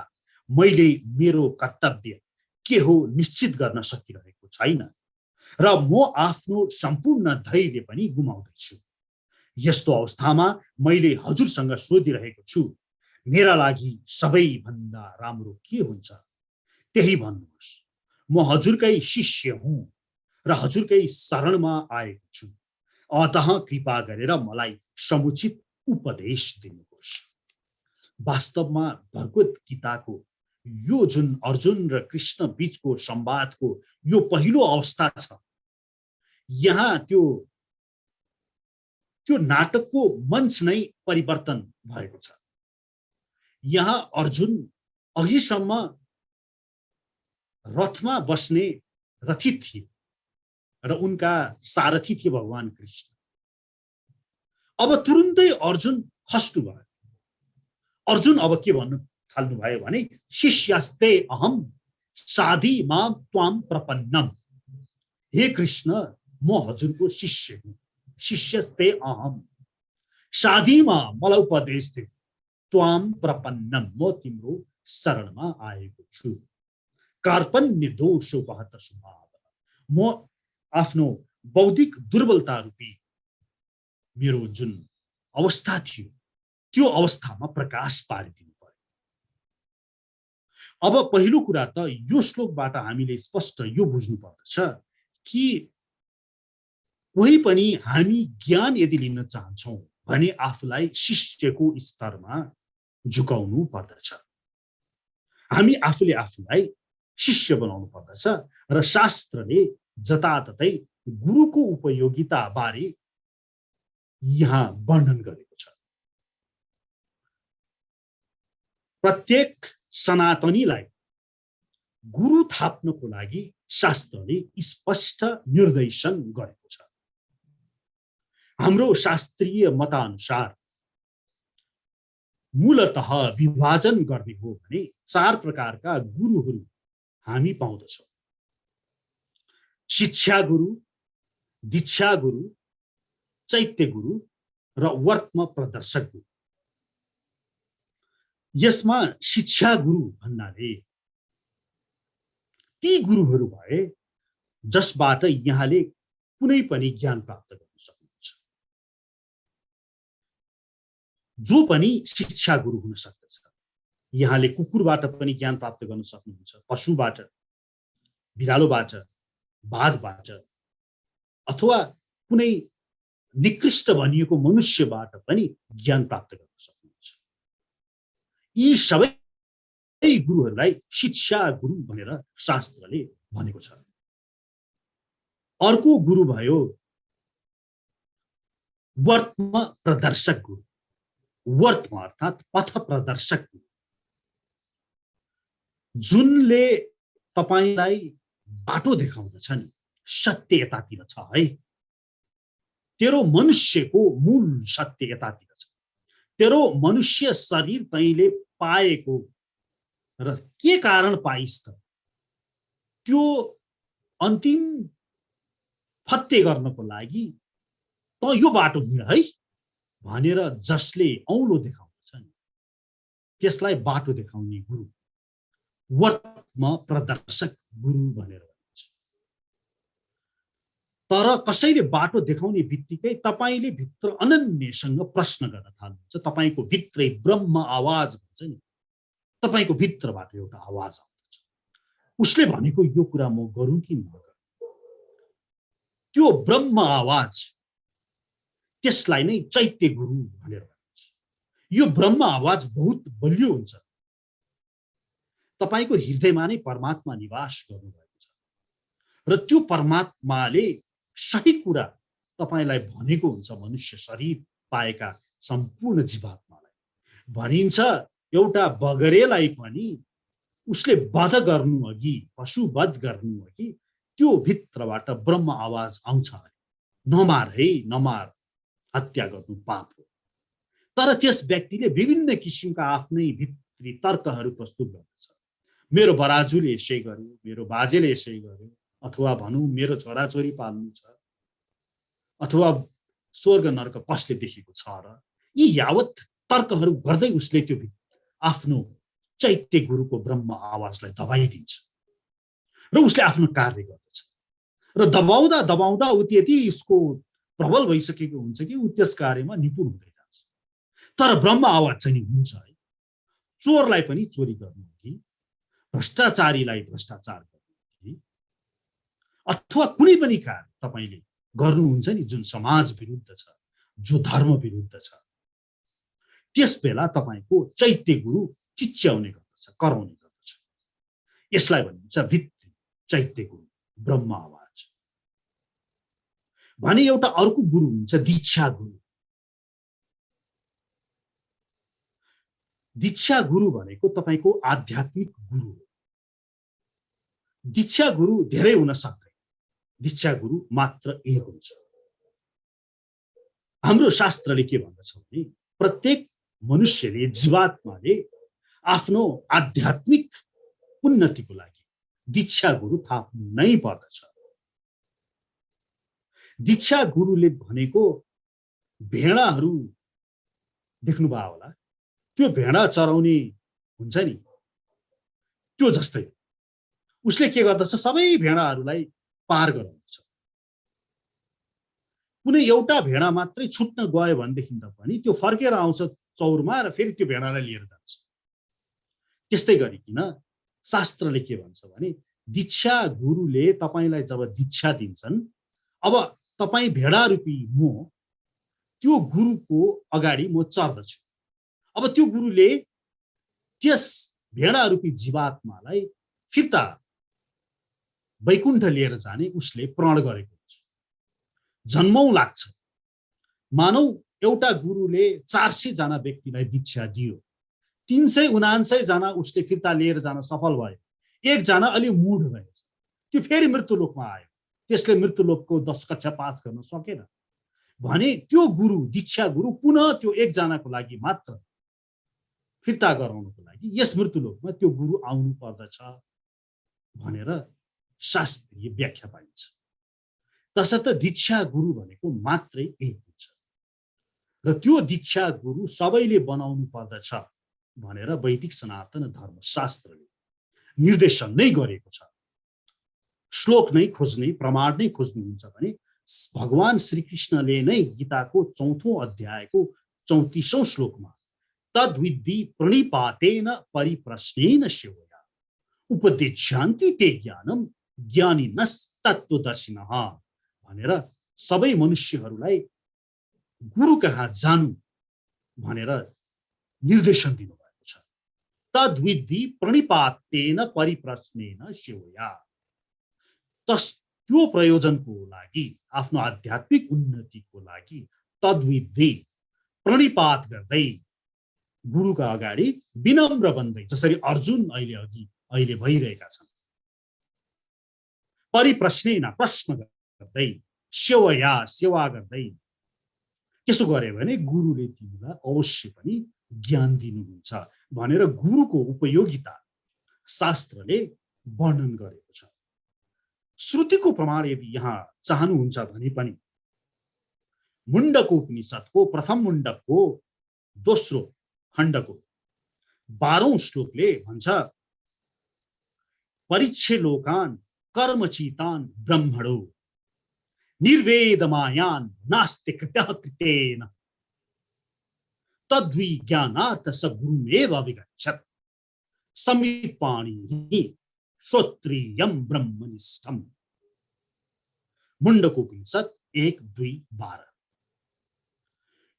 मैले मेरो कर्तव्य के हो निश्चित गर्न सकिरहेको छैन र म आफ्नो सम्पूर्ण धैर्य पनि गुमाउँदैछु। यस्तो अवस्थामा मैले हजुरसँग सोधिरहेको छु, मेरा लागि सबैभन्दा राम्रो के हुन्छ त्यही भन्नुहोस्। म हजुरकै शिष्य हुँ र हजुरकै शरणमा आएको छु, अतः कृपा गरेर मलाई समुचित उपदेश दिनुहोस्। वास्तवमा भगवत गीताको यो जुन अर्जुन र कृष्ण बीचको संवादको यो पहिलो अवस्था छ, यहाँ त्यो नाटकको मञ्च नै परिवर्तन भएको छ। यहाँ अर्जुन अघिसम्म रथमा बस्ने रथी थिए र उनका सारथी थिए भगवान कृष्ण। अब तुरुन्तै अर्जुन खस्नु भयो। अर्जुन अब के भन्नु थाल्नु भयो भने शिष्यस्ते अहम साधी मां त्वां प्रपन्नम। हे कृष्ण, म हजुरको शिष्य हुँ। शिष्यस्ते अहम साधी मां, मलाई उपदेश दे। त्वां प्रपन्नम, म तिम्रो शरणमा आएको छु। कार्पण्य दोष उपहत स्वभाव, म आफ्नो बौद्धिक दुर्बलता रूपी मेरो जुन अवस्था थियो त्यो अवस्थामा प्रकाश पारिदिनु पर्यो। अब पहिलो कुरा त यो श्लोकबाट हामीले स्पष्ट यो बुझ्नु पर्दछ कि कोही पनि हामी ज्ञान यदि लिन चाहन्छौं भने आफूलाई शिष्यको स्तरमा झुकाउनु पर्दछ। हामी आफूले आफूलाई शिष्य बनाउनु पर्दछ र शास्त्रले जताततै गुरुको उपयोगिता बारे यहाँ वर्णन गरेको छ। प्रत्येक सनातनीलाई गुरु थाप्नको लागि शास्त्रले स्पष्ट निर्देशन गरेको छ। हाम्रो शास्त्रीय मतानुसार मूलतः विभाजन गर्ने हो भने 4 प्रकारका गुरुहरू हामी पाउँदछौं। शिक्षा गुरु, दीक्षा गुरु, चैत्य गुरु र वर्त्म प्रदर्शक गुरु। यसमा शिक्षा गुरु भन्नाले ती गुरुहरू भए जसबाट यहाँले कुनै पनि ज्ञान प्राप्त गर्न सक्नुहुन्छ। जो पनि शिक्षा गुरु हुन सक्दछ। यहाँले कुकुरबाट पनि ज्ञान प्राप्त गर्न सक्नुहुन्छ, पशुबाट, बिरालोबाट, बाघबाट, अथवा कुनै निकृष्ट भनिएको मनुष्यबाट पनि ज्ञान प्राप्त गर्न सक्नुहुन्छ। यी सबै गुरुहरूलाई शिक्षा गुरु भनेर शास्त्रले भनेको छ। अर्को गुरु भयो वर्त्म प्रदर्शक गुरु। वर्त्म अर्थात् पथ प्रदर्शक गुरु, जुनले तपाईलाई बाटो देखाउँदछ नि, सत्य यतातिर छ है। तेरो मनुष्यको मूल सत्य यतातिर छ। तेरो मनुष्य शरीर तैँले पाएको र के कारण पाइस् त त्यो अन्तिम फत्ते गर्नको लागि त यो बाटो हिँड है भनेर जसले औलो देखाउँछ नि त्यसलाई बाटो देखाउने गुरु, वर्तम प्रदर्शक गुरु भनेर भनिन्छ। तर कसैले बाटो देखाउने बित्तिकै तपाईले भित्र अनन्यसँग प्रश्न गर्न थाल्नुहुन्छ। तपाईको भित्रै ब्रह्म आवाज भन्छ नि, तपाईको भित्रबाट एउटा आवाज आउँछ। उसले भनेको यो कुरा म गरौँ कि नगरौँ। त्यो ब्रह्म आवाज, त्यसलाई नै चैत्य गुरु भनेर भनिन्छ। यो ब्रह्म आवाज बहुत बलियो हुन्छ। तपाईको हृदयमा नै परमात्मा निवास गर्नुभएको छ र त्यो परमात्माले सही कुरा तपाईलाई भनेको हुन्छ। मनुष्य शरीर पाएका सम्पूर्ण जीवात्मालाई भनिन्छ, एउटा बगरेलाई पनि उसले वध गर्नु अघि, पशु वध गर्नु अघि त्यो भित्रबाट ब्रह्म आवाज आउँछ, नमार है, नमार, हत्या गर्नु पाप हो। तर त्यस व्यक्तिले विभिन्न किसिमका आफ्नै भित्री तर्कहरू प्रस्तुत गर्दछ। मेरो बराजुले यसै गर्यो, मेरो बाजेले यसै गर्यो, अथवा भनौँ मेरो छोराछोरी पाल्नु छ, अथवा स्वर्ग नर्क कसले देखेको छ र यी यावत तर्कहरू गर्दै उसले त्यो आफ्नो चैत्य गुरुको ब्रह्म आवाजलाई दबाइदिन्छ र उसले आफ्नो कार्य गर्दछ। र दबाउँदा दबाउँदा ऊ त्यति उसको प्रबल भइसकेको हुन्छ कि ऊ त्यस कार्यमा निपुण हुँदै जान्छ। तर ब्रह्म आवाज चाहिँ हुन्छ है। चोरलाई पनि चोरी गर्नु कि, भ्रष्टाचारीलाई भ्रष्टाचार गर्नु कि, अथवा कुनै पनि कार्य तपाईले गर्नुहुन्छ नि जुन समाज विरुद्ध छ, जो धर्म विरुद्ध छ, त्यस बेला तपाईको चैत्य गुरु चिच्याउने गर्दछ, कराउने गर्दछ। यसलाई भनिन्छ भित्री चैत्य गुरु, ब्रह्म आवाज। भने एउटा अर्को गुरु हुन्छ दीक्षा गुरु। दीक्षा गुरु भनेको तपाईको आध्यात्मिक गुरु हो। दीक्षा गुरु धेरै हुन सक्दैन, दीक्षा गुरु मात्र एक हुन्छ। हाम्रो शास्त्रले के भन्दछ भने प्रत्येक मनुष्यले, जीवात्माले आफ्नो आध्यात्मिक उन्नतिको लागि दीक्षा गुरु थाप्नु नै पर्दछ। दीक्षा गुरुले भनेको भेडाहरू देख्नुभयो होला, त्यो भेडा चराउने हुन्छ नि, त्यो जस्तै उसले के गर्दछ, सबै भेडाहरूलाई पार गराउँछ। कुनै एउटा भेडा मात्रै छुट्न गयो भनेदेखि त पनि त्यो फर्केर आउँछ चौरमा र फेरि त्यो भेडालाई लिएर जान्छ। त्यस्तै गरिकन शास्त्रले के भन्छ भने दीक्षा गुरुले तपाईलाई जब दीक्षा दिन्छन्, अब तपाई भेडा रूपी म त्यो गुरुको अगाडि म चर्दछु। अब त्यो गुरुले त्यस भेडा रूपी जीवात्मालाई फिर्ता वैकुण्ठ लिएर जाने उसले प्रण गरेको हुन्छ। जन्मौं लाग्छ। मानौ एउटा गुरुले 400 जना व्यक्तिलाई दीक्षा दियो, 379 जना उसले फिर्ता लिएर जान सफल भयो, एकजना अलि मूढ भएछ, त्यो फेरि मृत्युलोकमा आयो, त्यसले मृत्युलोकको 10 कक्षा पास गर्न सकेन भने त्यो गुरु, दीक्षा गुरु पुनः त्यो एकजनाको लागि मात्र फिर्ता गराउनको लागि यस मृत्युलोकमा त्यो गुरु आउनु पर्दछ भनेर शास्त्रीय व्याख्या पाइन्छ। तसर्थ दीक्षा गुरु भनेको मात्रै एक हुन्छ र त्यो दीक्षा गुरु सबैले बनाउनु पर्दछ भनेर वैदिक सनातन धर्मशास्त्रले निर्देशन नै गरेको छ। श्लोक नै खोज्ने, प्रमाण नै खोज्नु हुन्छ भने भगवान श्रीकृष्णले नै गीताको 4औं अध्यायको 34औं श्लोकमा तद्विद्धि प्रणिपातेन परिप्रश्नेन शिवया उपदेशान्ति ते ज्ञानम ज्ञानिनस्तत्त्वदर्शिनः भनेर सबै मनुष्यहरूलाई गुरु कहाँ जानु भनेर निर्देशन दिनुभएको छ। तद्विद्धि प्रणिपातेन परिप्रश्नेन शिवया, त्यो प्रयोजनको लागि, आफ्नो आध्यात्मिक उन्नतिको लागि तद्विद्धि प्रणिपात गर्दै गुरुका अगाडि विनम्र बन्दै, जसरी अर्जुन अहिले भइरहेका छन्। परिप्रश्नेन प्रश्न गर्दै सेवया सेवा गर्दै त्यसो गर्यो भने गुरुले तिमीलाई अवश्य पनि ज्ञान दिनुहुन्छ भनेर गुरुको उपयोगिता शास्त्रले वर्णन गरेको छ। श्रुतिको प्रमाण यदि यहाँ चाहनुहुन्छ भने पनि मुण्डको उपनिषदको प्रथम मुण्डकको दोस्रो खण्डको 12औं श्लोकले भन्छ परीक्षे लोकान कर्मचितान ब्रह्मणो निर्वेदमायान नास्ति कृत्यः कृतेन तद्विज्ञानार्थ स गुरुमेव विगच्छत् समित्पाणिः श्रोत्रियं ब्रह्मनिष्ठम्। मुण्डकोपनिषद 1:2-12।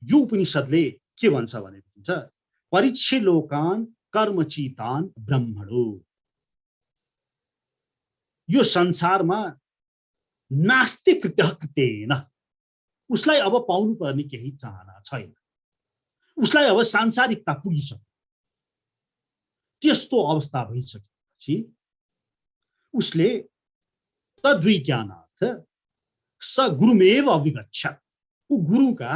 यो उपनिषदले के भन्छ भने भन्छ परीक्षे लोकान कर्मचितान ब्रह्मणो। यो संसारमा नास्ति कृत्यः कृतेन उसलाई अब पाउनु पर्ने केही चाहना छैन, उसलाई अब सांसारिकता पुगिसक्यो। त्यस्तो अवस्था भइसकेपछि उसले तद्विज्ञानार्थ स गुरुमेव अविगच्छत्, ऊ गुरुका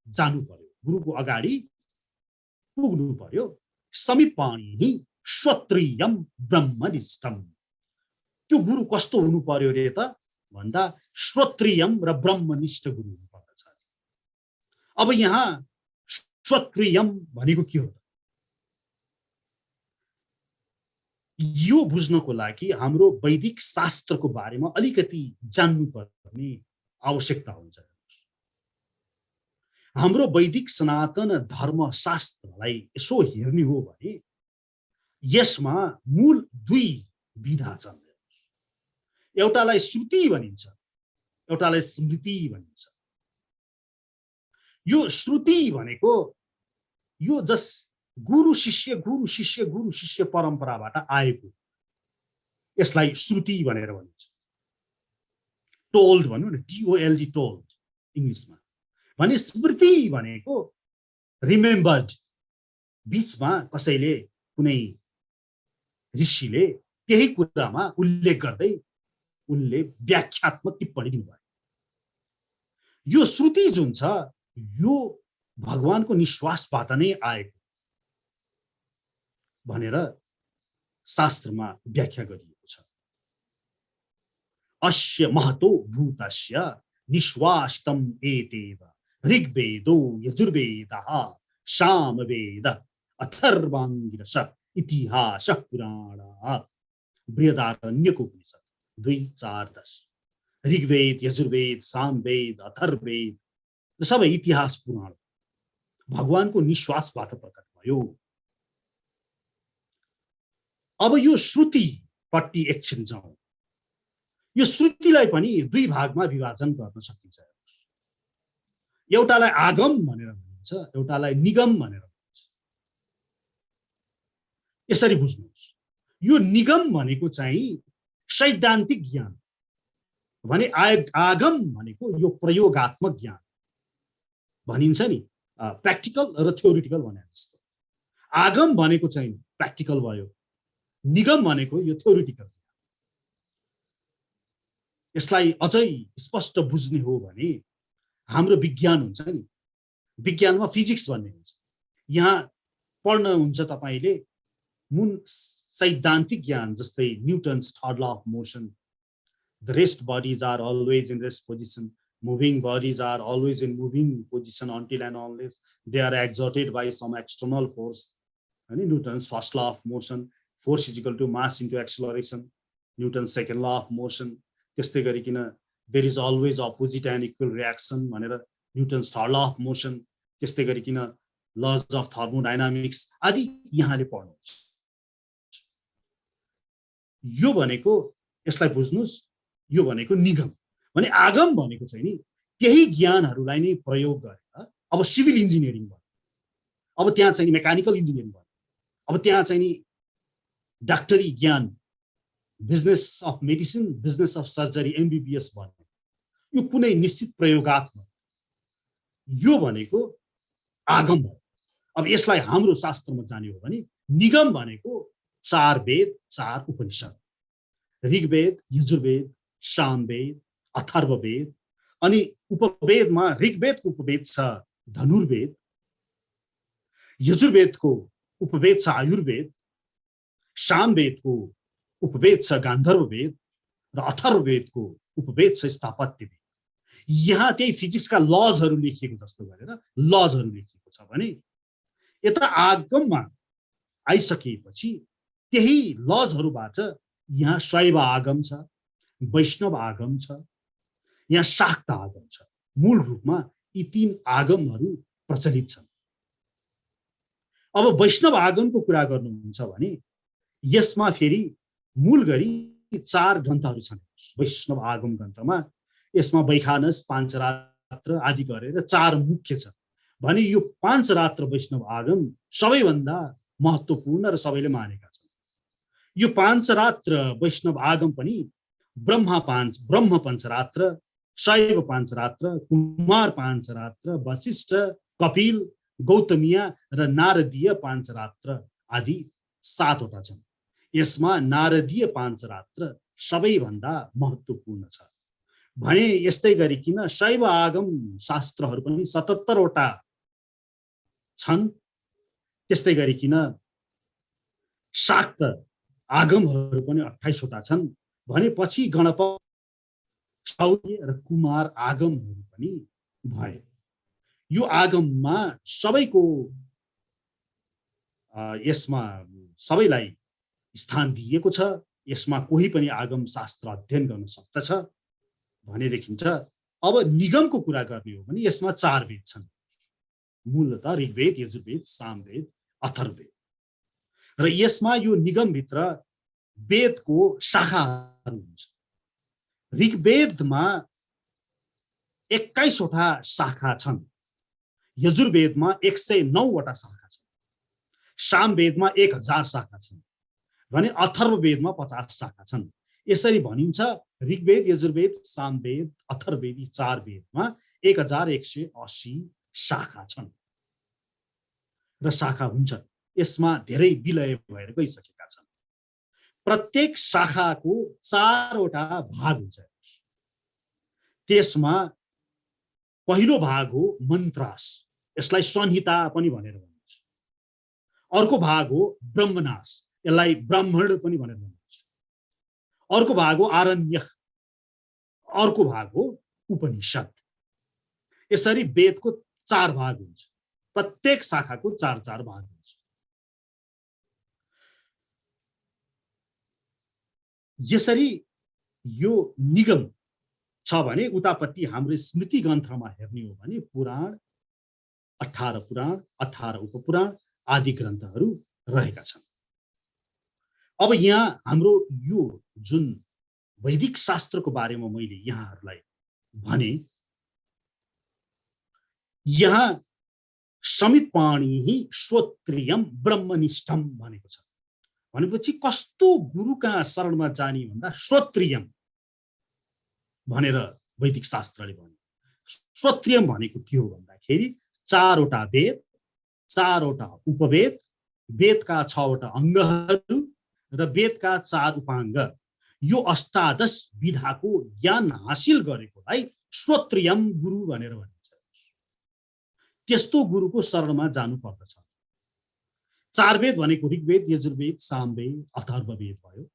जानु पर्यो, गुरुको अगाडि पुग्नु पर्यो। समित्पाणिः श्रोत्रियं ब्रह्मनिष्ठम्। त्यो गुरु कस्तो हुनु पर्यो रे त भन्दा श्रोत्रियम र ब्रह्मनिष्ठ गुरु हुनुपर्दछ। अब यहाँ श्रोत्रियम भनेको के हो त? यो बुझ्नको लागि हाम्रो वैदिक शास्त्रको बारेमा अलिकति जान्नुपर्ने आवश्यकता हुन्छ। हाम्रो वैदिक सनातन धर्म शास्त्रलाई यसो हेर्ने हो भने यसमा मूल 2 विधा छन्। एउटालाई श्रुति भनिन्छ, एउटालाई स्मृति भनिन्छ। यो श्रुति भनेको यो जस गुरु शिष्य परम्पराबाट आएको, यसलाई श्रुति भनेर भनिन्छ। टोल्ड भन्नु न, TOLD टोल्ड इङ्ग्लिसमा। भने स्मृति भनेको रिमेम्बर्ड, बीचमा कसैले कुनै ऋषिले त्यही कुरामा उल्लेख गर्दै उनले व्याख्यात्मक टिप्पणी दिनुभयो। यो श्रुति जुन छ यो भगवानको निश्वासबाट नै आएको भनेर शास्त्रमा व्याख्या गरिएको छ। अस्य महतो भूतस्य निश्वासितम एतेव ऋग्वेदो यजुर्वेदः सामवेद अथर्वाङ्गिरस इतिहासः पुराणः। बृहदारण्यकोपनिषद 2:4-10। ऋग्वेद यजुर्वेद सामवेद अथर्ववेद सबै इतिहास पुराण भगवानको निश्वासबाट प्रकट भयो। अब यो श्रुति पट्टि एकछिन जाउँ। यो श्रुतिलाई पनि 2 भागमा विभाजन गर्न सकिन्छ। एउटालाई आगम भनेर भनिन्छ, एउटालाई निगम भनेर भनिन्छ। यसरी बुझ्नुहोस्, यो निगम भनेको चाहिँ सैद्धान्तिक ज्ञान भने, आगम भनेको यो प्रयोगात्मक ज्ञान भनिन्छ नि, प्र्याक्टिकल र थ्योरिटिकल भने जस्तो। आगम भनेको चाहिँ प्र्याक्टिकल भयो, निगम भनेको यो थ्योरिटिकल। यसलाई अझै स्पष्ट बुझ्ने हो भने हाम्रो विज्ञान हुन्छ नि, विज्ञानमा फिजिक्स भन्ने हुन्छ। यहाँ पढ्न हुन्छ तपाईले मूल सैद्धान्तिक ज्ञान जस्तै Newton's third law of motion, the rest bodies are always in rest position, moving bodies are always in moving position until and unless they are exerted by some external force. And Newton's first law of motion, force is equal to mass into acceleration. Newton's second law of motion, त्यस्तै गरिकन there is always opposite and equal reaction भनेर Newton's third law of motion, त्यस्तै गरिकन laws of thermodynamics आदि यहाँले पढ्नुहुन्छ। यो भनेको यसलाई बुझ्नुस्, यो भनेको निगम। भने आगम भनेको चाहिँ नि त्यही ज्ञानहरूलाई नै प्रयोग गरेर अब सिभिल इन्जिनियरिङ भयो, अब त्यहाँ चाहिँ मेकानिकल इन्जिनियरिङ भयो, अब त्यहाँ चाहिँ नि डाक्टरी ज्ञान, business of medicine, business of surgery, MBBS भन्ने यो कुनै निश्चित प्रयोगात्मक, यो भनेको आगम हो। अब यसलाई हाम्रो शास्त्रमा जाने हो भने निगम भनेको 4 वेद 4 उपनिषद, ऋग्वेद यजुर्वेद सामवेद, अथर्ववेद, अनि उपवेदमा ऋग्वेदको उपवेद छ धनुर्वेद, यजुर्वेदको उपवेद छ आयुर्वेद, सामवेदको उपवेद छ गान्धर्ववेद र अथर्ववेदको उपवेद छ स्थापत्यवेद। यहाँ त्यही फिजिक्सका लजहरू लेखिएको जस्तो गरेर लजहरू लेखिएको छ भने यता आगममा आइसकेपछि त्यही लजहरूबाट यहाँ शैव आगम छ, वैष्णव आगम छ, यहाँ शाक्त आगम छ। मूल रूपमा यी तीन आगमहरू प्रचलित छन्। अब वैष्णव आगमको कुरा गर्नुहुन्छ भने यसमा फेरि मूल गरी 4 ग्रन्थहरू छन्। वैष्णव आगम ग्रन्थमा यसमा वैखानस, पाञ्चरात्र आदि गरेर 4 मुख्य छ भने यो पाञ्चरात्र वैष्णव आगम सबैभन्दा महत्त्वपूर्ण र सबैले मानेका छन्। यो पाञ्चरात्र वैष्णव आगम पनि ब्रह्म पञ्चरात्र, शैव पाञ्चरात्र, कुमार पाञ्चरात्र, वशिष्ठ, कपिल, गौतमीय र नारदीय पाञ्चरात्र आदि 7 वटा छन्। यसमा नारदीय पाञ्चरात्र सबैभन्दा महत्त्वपूर्ण छ भने यस्तै गरिकन शैव आगम शास्त्रहरू पनि 77 वटा छन्। त्यस्तै गरिकन शाक्त आगमहरू पनि 28 वटा छन् भने पछि गणपत, शौर्य र कुमार आगमहरू पनि भए। यो आगममा सबैको यसमा सबैलाई स्थान दिएको छ। यसमा कोही पनि आगम शास्त्र अध्ययन गर्न सक्दछ भने देखिन्छ। अब निगमको कुरा गर्ने हो भने यसमा 4 वेद छन्। मूलतः ऋग्वेद, यजुर्वेद, सामवेद, अथर्ववेद र यसमा यो निगमभित्र वेदको शाखाहरू हुन्छ। ऋग्वेदमा 21 वटा शाखा छन्, यजुर्वेदमा 109 वटा शाखा छन्, सामवेदमा 1000 शाखा छन् भने अथर्ववेदमा 50 शाखा छन्। यसरी भनिन्छ ऋग्वेद, यजुर्वेद, सामवेद, अथर्ववेद यी 4 वेदमा 1180 शाखा छन् र शाखा हुन्छन्। यसमा धेरै विलय भएर गइसकेका छन्। प्रत्येक शाखाको 4 वटा भाग हुन्छ। त्यसमा पहिलो भाग हो मन्त्रास, यसलाई संहिता पनि भनेर भनिन्छ। अर्को भाग हो ब्रह्मनास, यसलाई ब्राह्मण पनि भनेर भनिन्छ। अर्को भाग हो आरण्यक, अर्को भाग हो उपनिषद। यसरी वेदको 4 भाग हुन्छ। प्रत्येक शाखाको 4 भाग हुन्छ। यसरी यो निगम छ भने उतापट्टि हाम्रो स्मृति ग्रन्थमा हेर्ने हो भने पुराण, 18 पुराण, 18 उपपुराण आदि ग्रन्थहरू रहेका छन्। अब यहाँ हाम्रो यो जुन वैदिक शास्त्रको बारेमा मैले यहाँहरूलाई भने, यहाँ समितपाणिः श्रोत्रियम ब्रह्मनिष्ठम भनेको छ। भनेपछि कस्तो गुरु कहाँ शरणमा जाने भन्दा श्रोत्रियम भनेर वैदिक शास्त्रले भन्यो। श्रोत्रियम भनेको के हो भन्दाखेरि 4 वटा वेद, 4 वटा उपवेद, वेदका 6 वटा अङ्गहरू र वेदका 4 उपाङ्ग, यो अष्टादश विधाको ज्ञान हासिल गरेकोलाई श्रोत्रियम गुरु भनेर भनिन्छ। त्यस्तो गुरुको शरणमा जानु पर्दछ। 4 वेद भनेको ऋग्वेद, यजुर्वेद, सामवेद, अथर्ववेद भयो।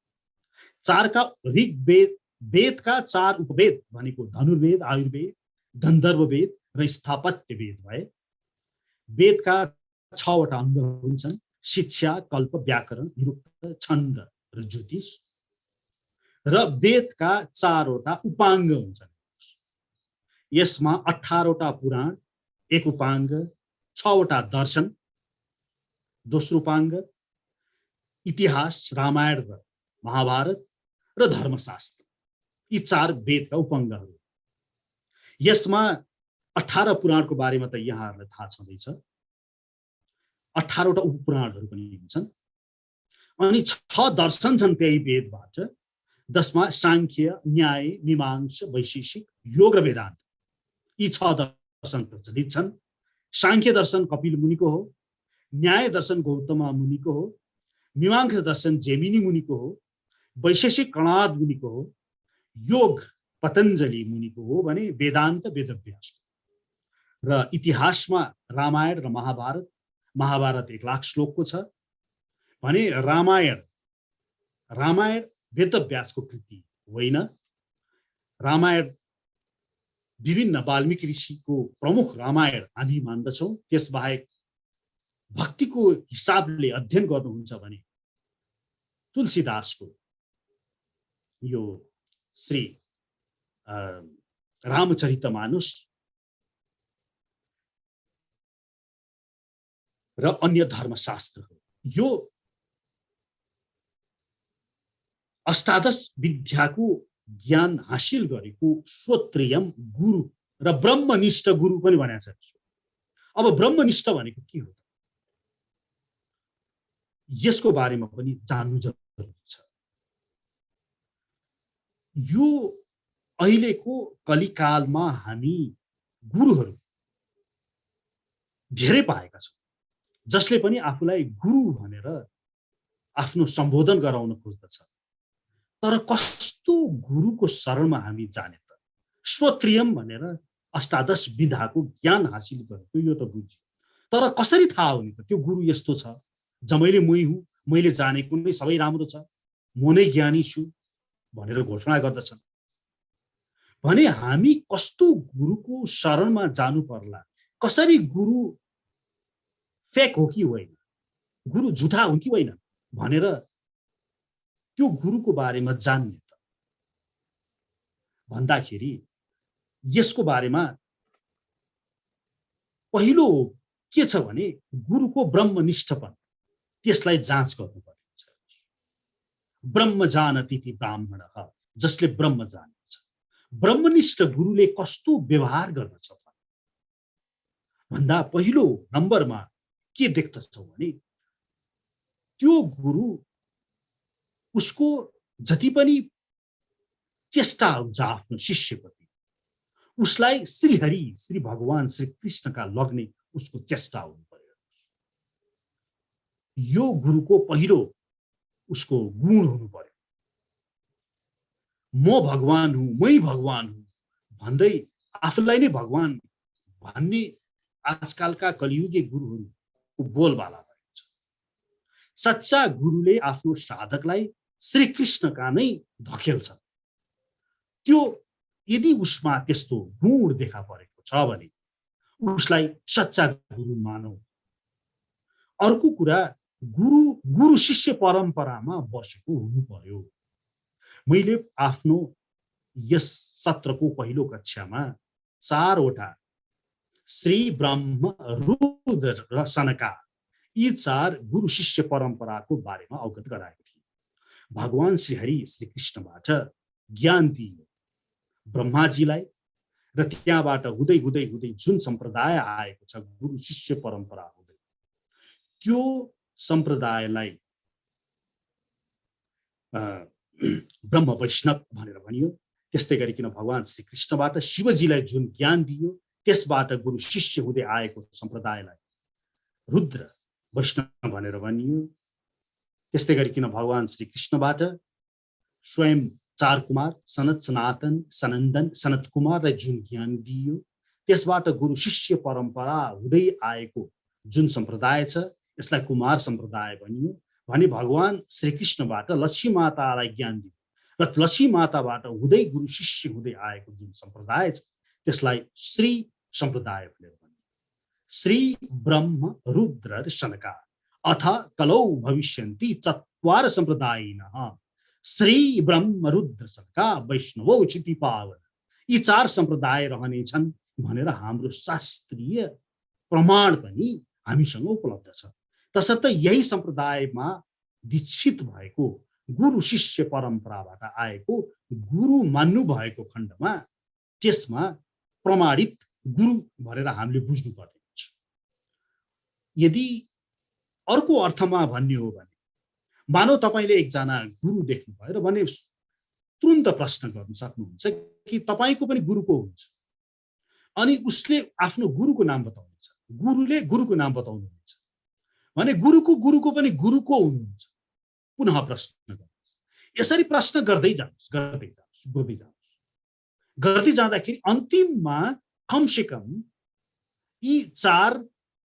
4 का ऋग्वेद, वेदका 4 उपवेद भनेको धनुर्वेद, आयुर्वेद, गन्धर्ववेद र स्थापत्यवेद भए। वेदका 6 वटा अङ्ग हुन्छन्, शिक्षा, कल्प, व्याकरण, निरुक्त, छन्द र ज्योतिष। र वेदका 4 वटा उपाङ्ग हुन्छन्। यसमा 18 वटा पुराण, 1 उपाङ्ग, 6 वटा दर्शन, दोस्रो उपाङ्ग, इतिहास, रामायण र महाभारत र धर्मशास्त्र, यी 4 वेदका उपाङ्गहरू। यसमा 18 पुराणको बारेमा त यहाँहरूलाई थाहा छँदैछ। 18 वटा उपपुराणहरू पनि हुन्छन्। अनि 6 दर्शन छन् त्यही वेदबाट, जसमा सांख्य, न्याय, मीमांसा, वैशेषिक, योग र वेदान्त, यी 6 दर्शन प्रचलित छन्। सांख्य दर्शन कपिल मुनिको हो, न्याय दर्शन गौतम मुनिको हो, मीमांसा दर्शन जैमिनी मुनिको हो, वैशेषिक कणाद मुनिको हो, योग पतञ्जलि मुनिको हो भने वेदान्त वेदव्यासको। र इतिहासमा रामायण र महाभारत, महाभारत 1,00,000 श्लोकको छ भने रामायण वेदव्यासको कृति होइन। रामायण विभिन्न वाल्मीकि ऋषिको प्रमुख रामायण हामी मान्दछौँ। त्यसबाहेक भक्तिको हिसाबले अध्ययन गर्नुहुन्छ भने तुलसीदासको यो श्री रामचरितमानस र अन्य धर्मशास्त्रहरू, यो अष्टादश विद्याको ज्ञान हासिल गरेको श्रोत्रियम गुरु र ब्रह्मनिष्ठ गुरु पनि भनेको छ। अब ब्रह्मनिष्ठ भनेको के हो, यसको बारेमा पनि जान्नु जरुरी छ। यो अहिलेको कलिकालमा हामी गुरुहरू धेरै पाएका छौँ, जसले पनि आफूलाई गुरु भनेर आफ्नो सम्बोधन गराउन खोज्दछ। तर कस्तो गुरुको शरणमा हामी जाने त? श्रोत्रियम भनेर अष्टादश विधाको ज्ञान हासिल गरेको यो त बुझ्यो, तर कसरी थाहा हुने त त्यो गुरु यस्तो छ, जमैले मै हुँ, मैले जानेको नै सबै राम्रो छ, म नै ज्ञानी छु भनेर घोषणा गर्दछन् भने हामी कस्तो गुरुको शरणमा जानु पर्ला? कसरी गुरु फेक हो कि होइन, गुरु झुठा हो कि होइन भनेर त्यो गुरुको बारेमा जान्ने त भन्दाखेरि यसको बारेमा पहिलो के छ भने गुरुको ब्रह्मनिष्ठपन, त्यसलाई जाँच गर्नुपर्छ। ब्रह्म जानति ब्राह्मणः, जसले ब्रह्म जान्छ। ब्रह्मनिष्ठ गुरुले कस्तो व्यवहार गर्दछ भन्दा पहिलो नम्बरमा के देख्दछौ भने त्यो गुरु उसको जति पनि चेष्टा हुन्छ आफ्नो शिष्यप्रति, उसलाई श्रीहरि श्री भगवान श्री कृष्णका लग्ने उसको चेष्टा हुनु पर्यो। यो गुरुको पहिलो उसको गुण हुनु पर्यो। म भगवान हुँ, मै भगवान हुँ भन्दै आफूलाई नै भगवान भन्ने आजकालका कलियुगे गुरुहरूको बोलबाला भएको छ। सच्चा गुरुले आफ्नो साधकलाई श्री कृष्णका नै धकेल्छ। त्यो यदि उसमा त्यस्तो गुण देखा परेको छ भने उसलाई सच्चा गुरु मानौ। अर्को कुरा, गुरु शिष्य परम्परामा बसेको हुनु पर्यो। मैले आफ्नो यस सत्रको पहिलो कक्षामा 4 वटा श्री ब्रह्म रुद्र र सनका यी 4 गुरु शिष्य परम्पराको बारेमा अवगत गराएको थिएँ। भगवान श्रीहरि श्री कृष्णबाट ज्ञान दिइयो ब्रह्माजीलाई र त्यहाँबाट हुँदै हुँदै हुँदै जुन सम्प्रदाय आएको छ गुरु शिष्य परम्परा हुँदै, त्यो सम्प्रदायलाई ब्रह्म वैष्णव भनेर भनियो। त्यस्तै गरिकन भगवान श्री कृष्णबाट शिवजीलाई जुन ज्ञान दियो त्यसबाट गुरु शिष्य हुँदै आएको सम्प्रदायलाई रुद्र वैष्णव भनेर भनियो। त्यस्तै गरिकन भगवान श्री कृष्णबाट स्वयं 4 कुमार सनत सनातन सनन्दन सनत कुमारलाई जुन ज्ञान दियो त्यसबाट गुरु शिष्य परम्परा हुँदै आएको जुन सम्प्रदाय छ यसलाई कुमार सम्प्रदाय भनियो। भने भगवान श्री कृष्णबाट लक्ष्मी मातालाई ज्ञान दियो र लक्ष्मी माताबाट हुँदै गुरु शिष्य हुँदै आएको जुन सम्प्रदाय छ त्यसलाई श्री सम्प्रदाय भनेर भनियो। श्री ब्रह्म रुद्र र सनका अथ कलौ भविष्यन्ति 4 सम्प्रदायिनः श्री ब्रह्म रुद्र सनका वैष्णवो चिति पावन। यी 4 सम्प्रदाय रहनेछन् भनेर हाम्रो शास्त्रीय प्रमाण पनि हामीसँग उपलब्ध छ। तसर्थ यही सम्प्रदायमा दीक्षित भएको गुरु शिष्य परम्पराबाट आएको गुरु मान्नु भएको खण्डमा त्यसमा प्रमाणित गुरु भनेर हामीले बुझ्नु पर्ने हुन्छ। यदि अर्को अर्थमा भन्ने हो भने मानौ तपाईले एकजना गुरु देख्नुभयो भने तुरुन्त प्रश्न गर्न सक्नुहुन्छ कि तपाईको पनि गुरुको हुन्छ, अनि उसले आफ्नो गुरुको नाम बताउनुहुन्छ, गुरुले गुरुको नाम बताउनुहुन्छ भने गुरुको पनि गुरुको हुनुहुन्छ। पुनः प्रश्न गर्नुहोस्, यसरी प्रश्न गर्दै जानुहोस् गर्दै जानुहोस्। गर्दै जाँदाखेरि अन्तिममा कमसे कम यी 4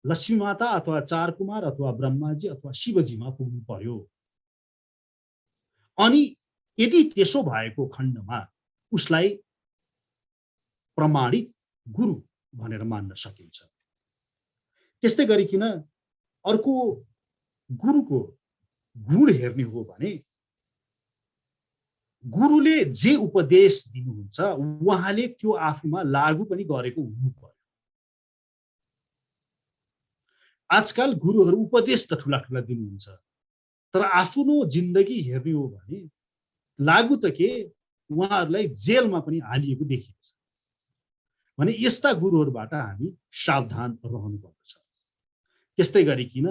लक्ष्मी माता अथवा 4 कुमार अथवा ब्रह्माजी अथवा शिवजीमा पुग्नु पर्यो। अनि यदि त्यसो भएको खण्डमा उसलाई प्रमाणित गुरु भनेर मान्न सकिन्छ। त्यस्तै गरिकन अर्को गुरुको गुण हेर्ने हो भने गुरुले जे उपदेश दिनुहुन्छ उहाँले त्यो आफूमा लागू पनि गरेको हुनु पर्यो। आजकल गुरुहरू उपदेश त ठुला ठुला दिनुहुन्छ, तर आफ्नो जिन्दगी हेर्ने हो भने लागू त के उहाँहरूलाई जेलमा पनि हालिएको देखिन्छ। भने यस्ता गुरुहरूबाट हामी सावधान रहनुपर्दछ। त्यस्तै गरिकन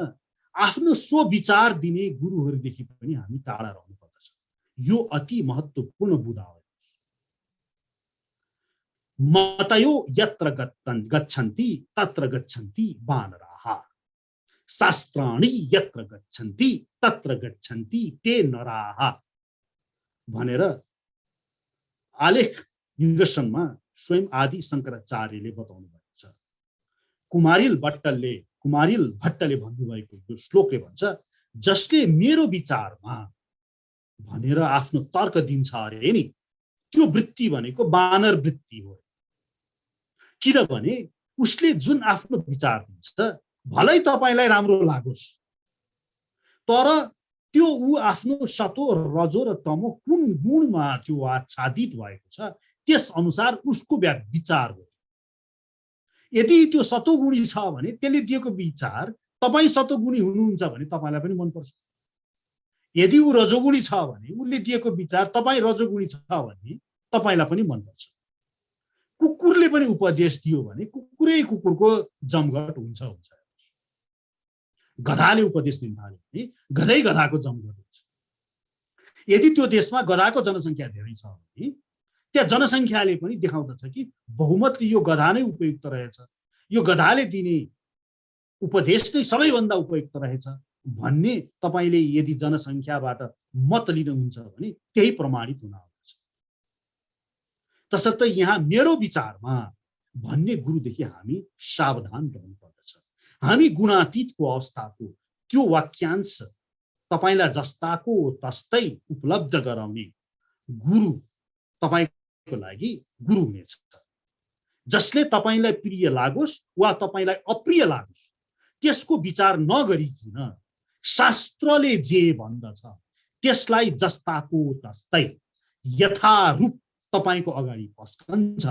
आफ्नो स्वविचार दिने गुरुहरूदेखि पनि हामी टाढा रहनुपर्दछ। यो अति महत्त्वपूर्ण बुदा हो। मतयो यत्र गच्छन्ति तत्र गच्छन्ति वानराः, शास्त्राणि यत्र गच्छन्ति तत्र गच्छन्ति ते नराः भनेर आलेख निर्देशनमा स्वयं आदि शङ्कराचार्यले बताउनु भएको छ। कुमारिल भट्टले भन्नुभएको यो श्लोकले भन्छ, जसले मेरो विचारमा भनेर आफ्नो तर्क दिन्छ अरे नि, त्यो वृत्ति भनेको बानर वृत्ति हो। किनभने उसले जुन आफ्नो विचार दिन्छ भलै तपाईलाई राम्रो लागोस्, तर त्यो ऊ आफ्नो सतो रजो र तमो कुन गुणमा त्यो आच्छादित भएको छ त्यस अनुसार उसको विचार हो। यदि त्यो सतोगुणी छ भने त्यसले दिएको विचार तपाई सतोगुणी हुनुहुन्छ भने तपाईलाई पनि मनपर्छ। यदि ऊ रजोगुणी छ भने उसले दिएको विचार तपाई रजोगुणी छ भने तपाईलाई पनि मनपर्छ। कुकुरले पनि उपदेश दियो भने कुकुरको जमघट हुन्छ। गधाले उपदेश दिन थाल्यो भने गधाको जमघट हुन्छ। यदि त्यो देशमा गधाको जनसङ्ख्या धेरै छ भने त्यहाँ जनसङ्ख्याले पनि देखाउँदछ कि बहुमतले यो गधा नै उपयुक्त रहेछ, यो गधाले दिने उपदेश नै सबैभन्दा उपयुक्त रहेछ भन्ने तपाईले यदि जनसङ्ख्याबाट मत लिनुहुन्छ भने त्यही प्रमाणित हुन आउँछ। तसर्थ यहाँ मेरो विचारमा भन्ने गुरुदेखि हामी सावधान रहनुपर्दछ। हामी गुणातीतको अवस्थाको त्यो वाक्यांश तपाईलाई जस्ताको तस्तै उपलब्ध गराउने गुरु तपाईको लागि गुरु हुनेछ। जसले तपाईलाई प्रिय लागोस् वा तपाईलाई अप्रिय लागोस् त्यसको विचार नगरिकिन शास्त्रले जे भन्दछ त्यसलाई जस्ताको तस्तै यथारूप तपाईको अगाडि पस्कन्छ,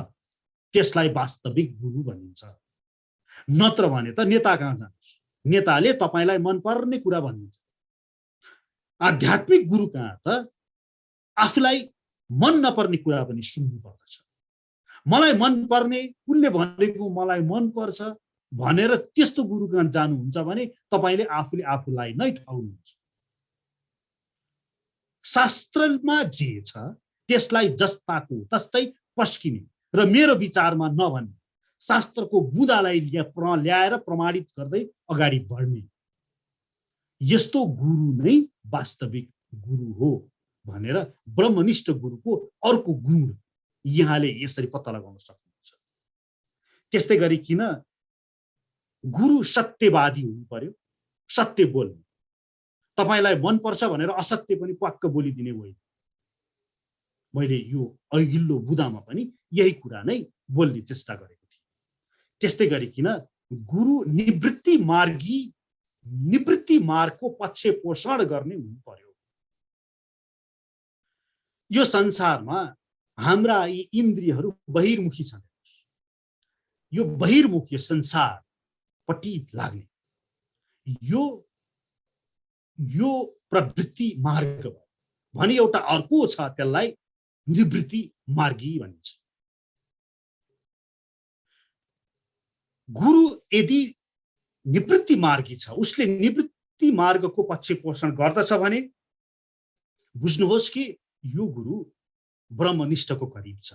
त्यसलाई वास्तविक गुरु भनिन्छ। नत्र भने त नेता कहाँ जानुहोस्, नेताले तपाईलाई मनपर्ने कुरा भनिन्छ। आध्यात्मिक गुरु कहाँ त आफूलाई मन नपर्ने कुरा पनि सुन्नु पर्दछ। मलाई मन पर्ने, उनले भनेको मलाई मन पर्छ भनेर त्यस्तो गुरु कहाँ जानुहुन्छ भने तपाईले आफूलाई नै ठग्नुहुन्छ। शास्त्रमा जे छ त्यसलाई जस्ताको तस्तै पस्किने र मेरो विचारमा नभन्ने, शास्त्रको बुदालाई ल्याएर प्रमाणित गर्दै अगाडि बढ्ने, यस्तो गुरु नै वास्तविक गुरु हो भनेर ब्रह्मनिष्ठ गुरुको अर्को गुण यहाँले यसरी पत्ता लगाउन सक्नुहुन्छ। त्यस्तै गरिकन गुरु सत्यवादी हुनु पर्यो, सत्य बोल्ने। तपाईलाई मन पर्छ भनेर असत्य पनि पक्क बोलिदिने होइन। मैले यो अघिल्लो बुदामा पनि यही कुरा नै बोल्ने चेष्टा गरेको थिएँ। त्यस्तै गरिकन गुरु निवृत्ति मार्गको पक्ष पोषण गर्ने हुनु पर्यो। यो संसारमा हाम्रा यी इन्द्रियहरू बहिर्मुखी छन्। यो बहिर्मुखी संसार पट्टि लाग्ने यो प्रवृत्ति मार्ग भने एउटा अर्को छ, त्यसलाई निवृत्ति मार्गी भनिन्छ। गुरु यदि निवृत्ति मार्गी छ, उसले निवृत्ति मार्गको पक्ष पोषण गर्दछ भने बुझ्नुहोस् कि यो गुरु ब्रह्मनिष्ठको करीब छ।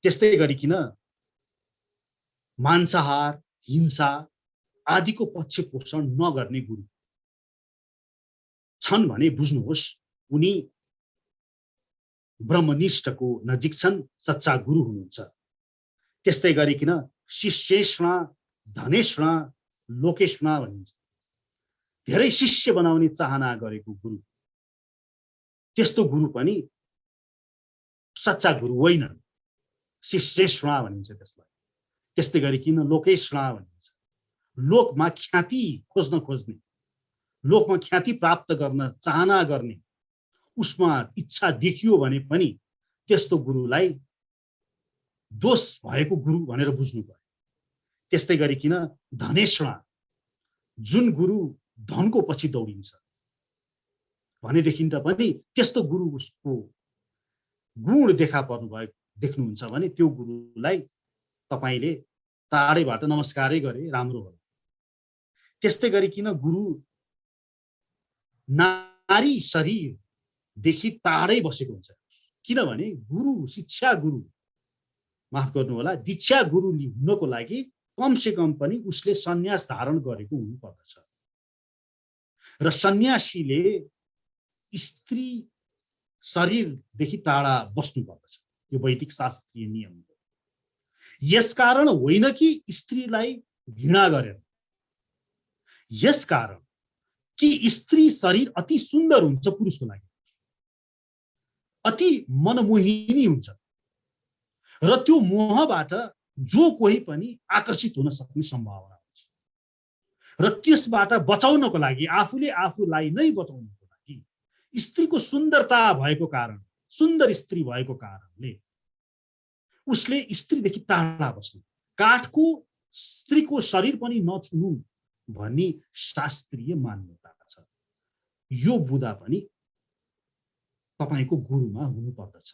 त्यस्तै गरिकन मांसाहार, हिंसा आदिको पक्ष पोषण नगर्ने गुरु, छन् भने बुझ्नुहोस् उनी ब्रह्मनिष्ठको नजिक छन्, सच्चा गुरु हुनुहुन्छ। त्यस्तै गरिकन शिष्येष्ण धनेष्ण लोकेष्ण भनिन्छ। धेरै शिष्य बनाउने चाहना गरेको गुरु, त्यस्तो गुरु पनि सच्चा गुरु होइन, शिष्येष्ण भनिन्छ त्यसलाई। त्यस्तै गरिकन लोकेष्ण भनिन्छ। लोकमा ख्याति खोज्ने, लोकमा ख्याति प्राप्त गर्न चाहना गर्ने, उसमा इच्छा देखियो भने पनि त्यस्तो गुरुलाई दोष भएको गुरु भनेर बुझ्नु पर्यो। त्यस्तै गरिकन धनेष्ण, जुन गुरु धनको पछि दौडिन्छ भनेदेखि त पनि त्यस्तो गुरुको गुण देखा पर्नु भयो देख्नुहुन्छ भने त्यो गुरुलाई तपाईले टाढैबाट नमस्कारै गरे राम्रो हो। त्यस्तै गरिकन गुरु नारी शरीरदेखि टाढै बसेको हुन्छ। किनभने गुरु, शिक्षा गुरु, माफ गर्नु होला, दीक्षा गुरु हुनको लागि कमसे कम पनि उसले सन्यास धारण गरेको हुनुपर्दछ। र सन्यासीले स्त्री शरीरदेखि टाढा बस्नु पर्दछ। यो वैदिक शास्त्रीय नियम हो। यसकारण होइन कि स्त्रीलाई घृणा गरेर, यसकारण कि स्त्री शरीर अति सुन्दर हुन्छ, पुरुषको लागि अति मनमोहिनी हुन्छ र त्यो मोहबाट जो कोही पनि आकर्षित हुन सक्ने सम्भावना हुन्छ। र त्यसबाट बचाउनको लागि आफूले आफूलाई नै बचाउनको लागि स्त्रीको सुन्दरता भएको कारण, सुन्दर स्त्री भएको कारणले उसले स्त्रीदेखि टाढा बस्नु, काठको स्त्रीको शरीर पनि नछुनु भन्ने शास्त्रीय मान्यता छ। यो बुदा पनि तपाईको गुरुमा हुनु पर्दछ।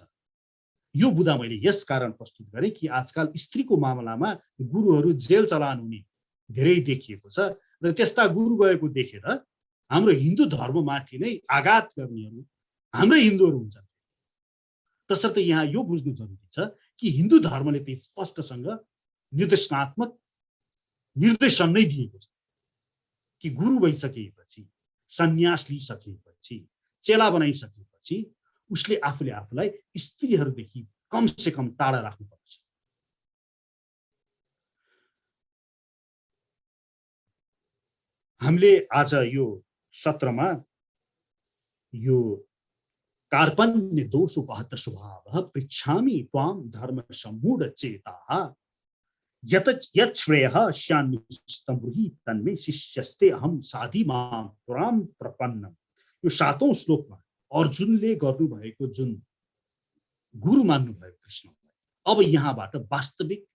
यो बुदा मैले यस कारण प्रस्तुत गरेँ कि आजकल स्त्रीको मामलामा गुरुहरू जेल चलान हुने धेरै देखिएको छ र त्यस्ता गुरु गएको देखेर हाम्रो हिन्दू धर्ममाथि नै आघात गर्नेहरू हाम्रै हिन्दूहरू हुन्छन्। तसर्थ यहाँ यो बुझ्नु जरुरी छ कि हिन्दू धर्मले त स्पष्टसँग निर्देशनात्मक निर्देशन नै दिएको छ कि गुरु भइसकेपछि, सन्यास लिइसकेपछि, चेला बनाइसकेपछि उसले आफूले आफूलाई स्त्रीहरूदेखि कमसे कम टाढा राख्नुपर्छ। हामीले आज यो सत्रमा यो कार्पण्य दोष उपहत स्वभाव पृच्छामि त्वां धर्म सम्मूढ चेताः यत श्रेयः स्यान्निष्टं ब्रूहि तन्मे शिष्यस्ते अहं साधि मां पुरां प्रपन्नम। यो 7औं श्लोकमा अर्जुनले गर्नुभएको जुन गुरु मान्नु भयो कृष्णलाई, अब यहाँबाट वास्तविक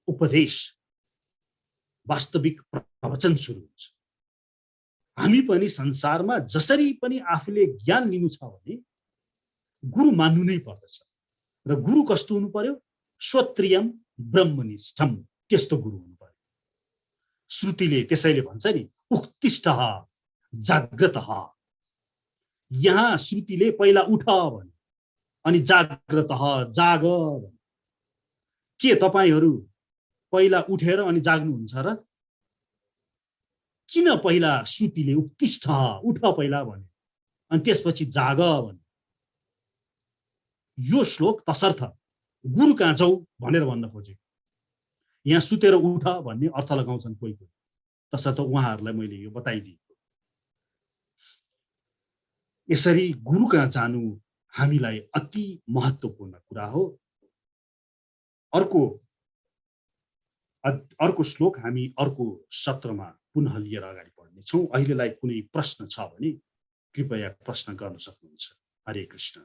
उपदेश, वास्तविक प्रवचन सुरु हुन्छ। हामी पनि संसारमा जसरी पनि आफूले ज्ञान लिनु छ भने गुरु मान्नु नै पर्दछ। र गुरु कस्तो हुनु पर्यो? श्रोत्रियम ब्रह्मनिष्ठम, त्यस्तो गुरु हुनु पर्यो। श्रुतिले त्यसैले भन्छ नि उक्तिष्ठः जाग्रतः। यहाँ श्रुतिले पहिला उठ भने, अनि जाग्रतः जाग भने। के तपाईहरू पहिला उठेर अनि जाग्नुहुन्छ र? किन पहिला श्रुतिले उक्तिष्ठ उठ पहिला भने अनि त्यसपछि जाग भने? यो श्लोक तसर्थ गुरु कहाँ जाऊ भनेर भन्न खोजेको। यहाँ सुतेर उठ भन्ने अर्थ लगाउँछन् कोही कोही, तसर्थ उहाँहरूलाई मैले यो बताइदिएको। यसरी गुरु कहाँ जानु हामीलाई अति महत्त्वपूर्ण कुरा हो। अर्को श्लोक हामी अर्को सत्रमा पुनः लिएर अगाडि बढ्नेछौँ। अहिलेलाई कुनै प्रश्न छ भने कृपया प्रश्न गर्न सक्नुहुन्छ। हरे कृष्ण।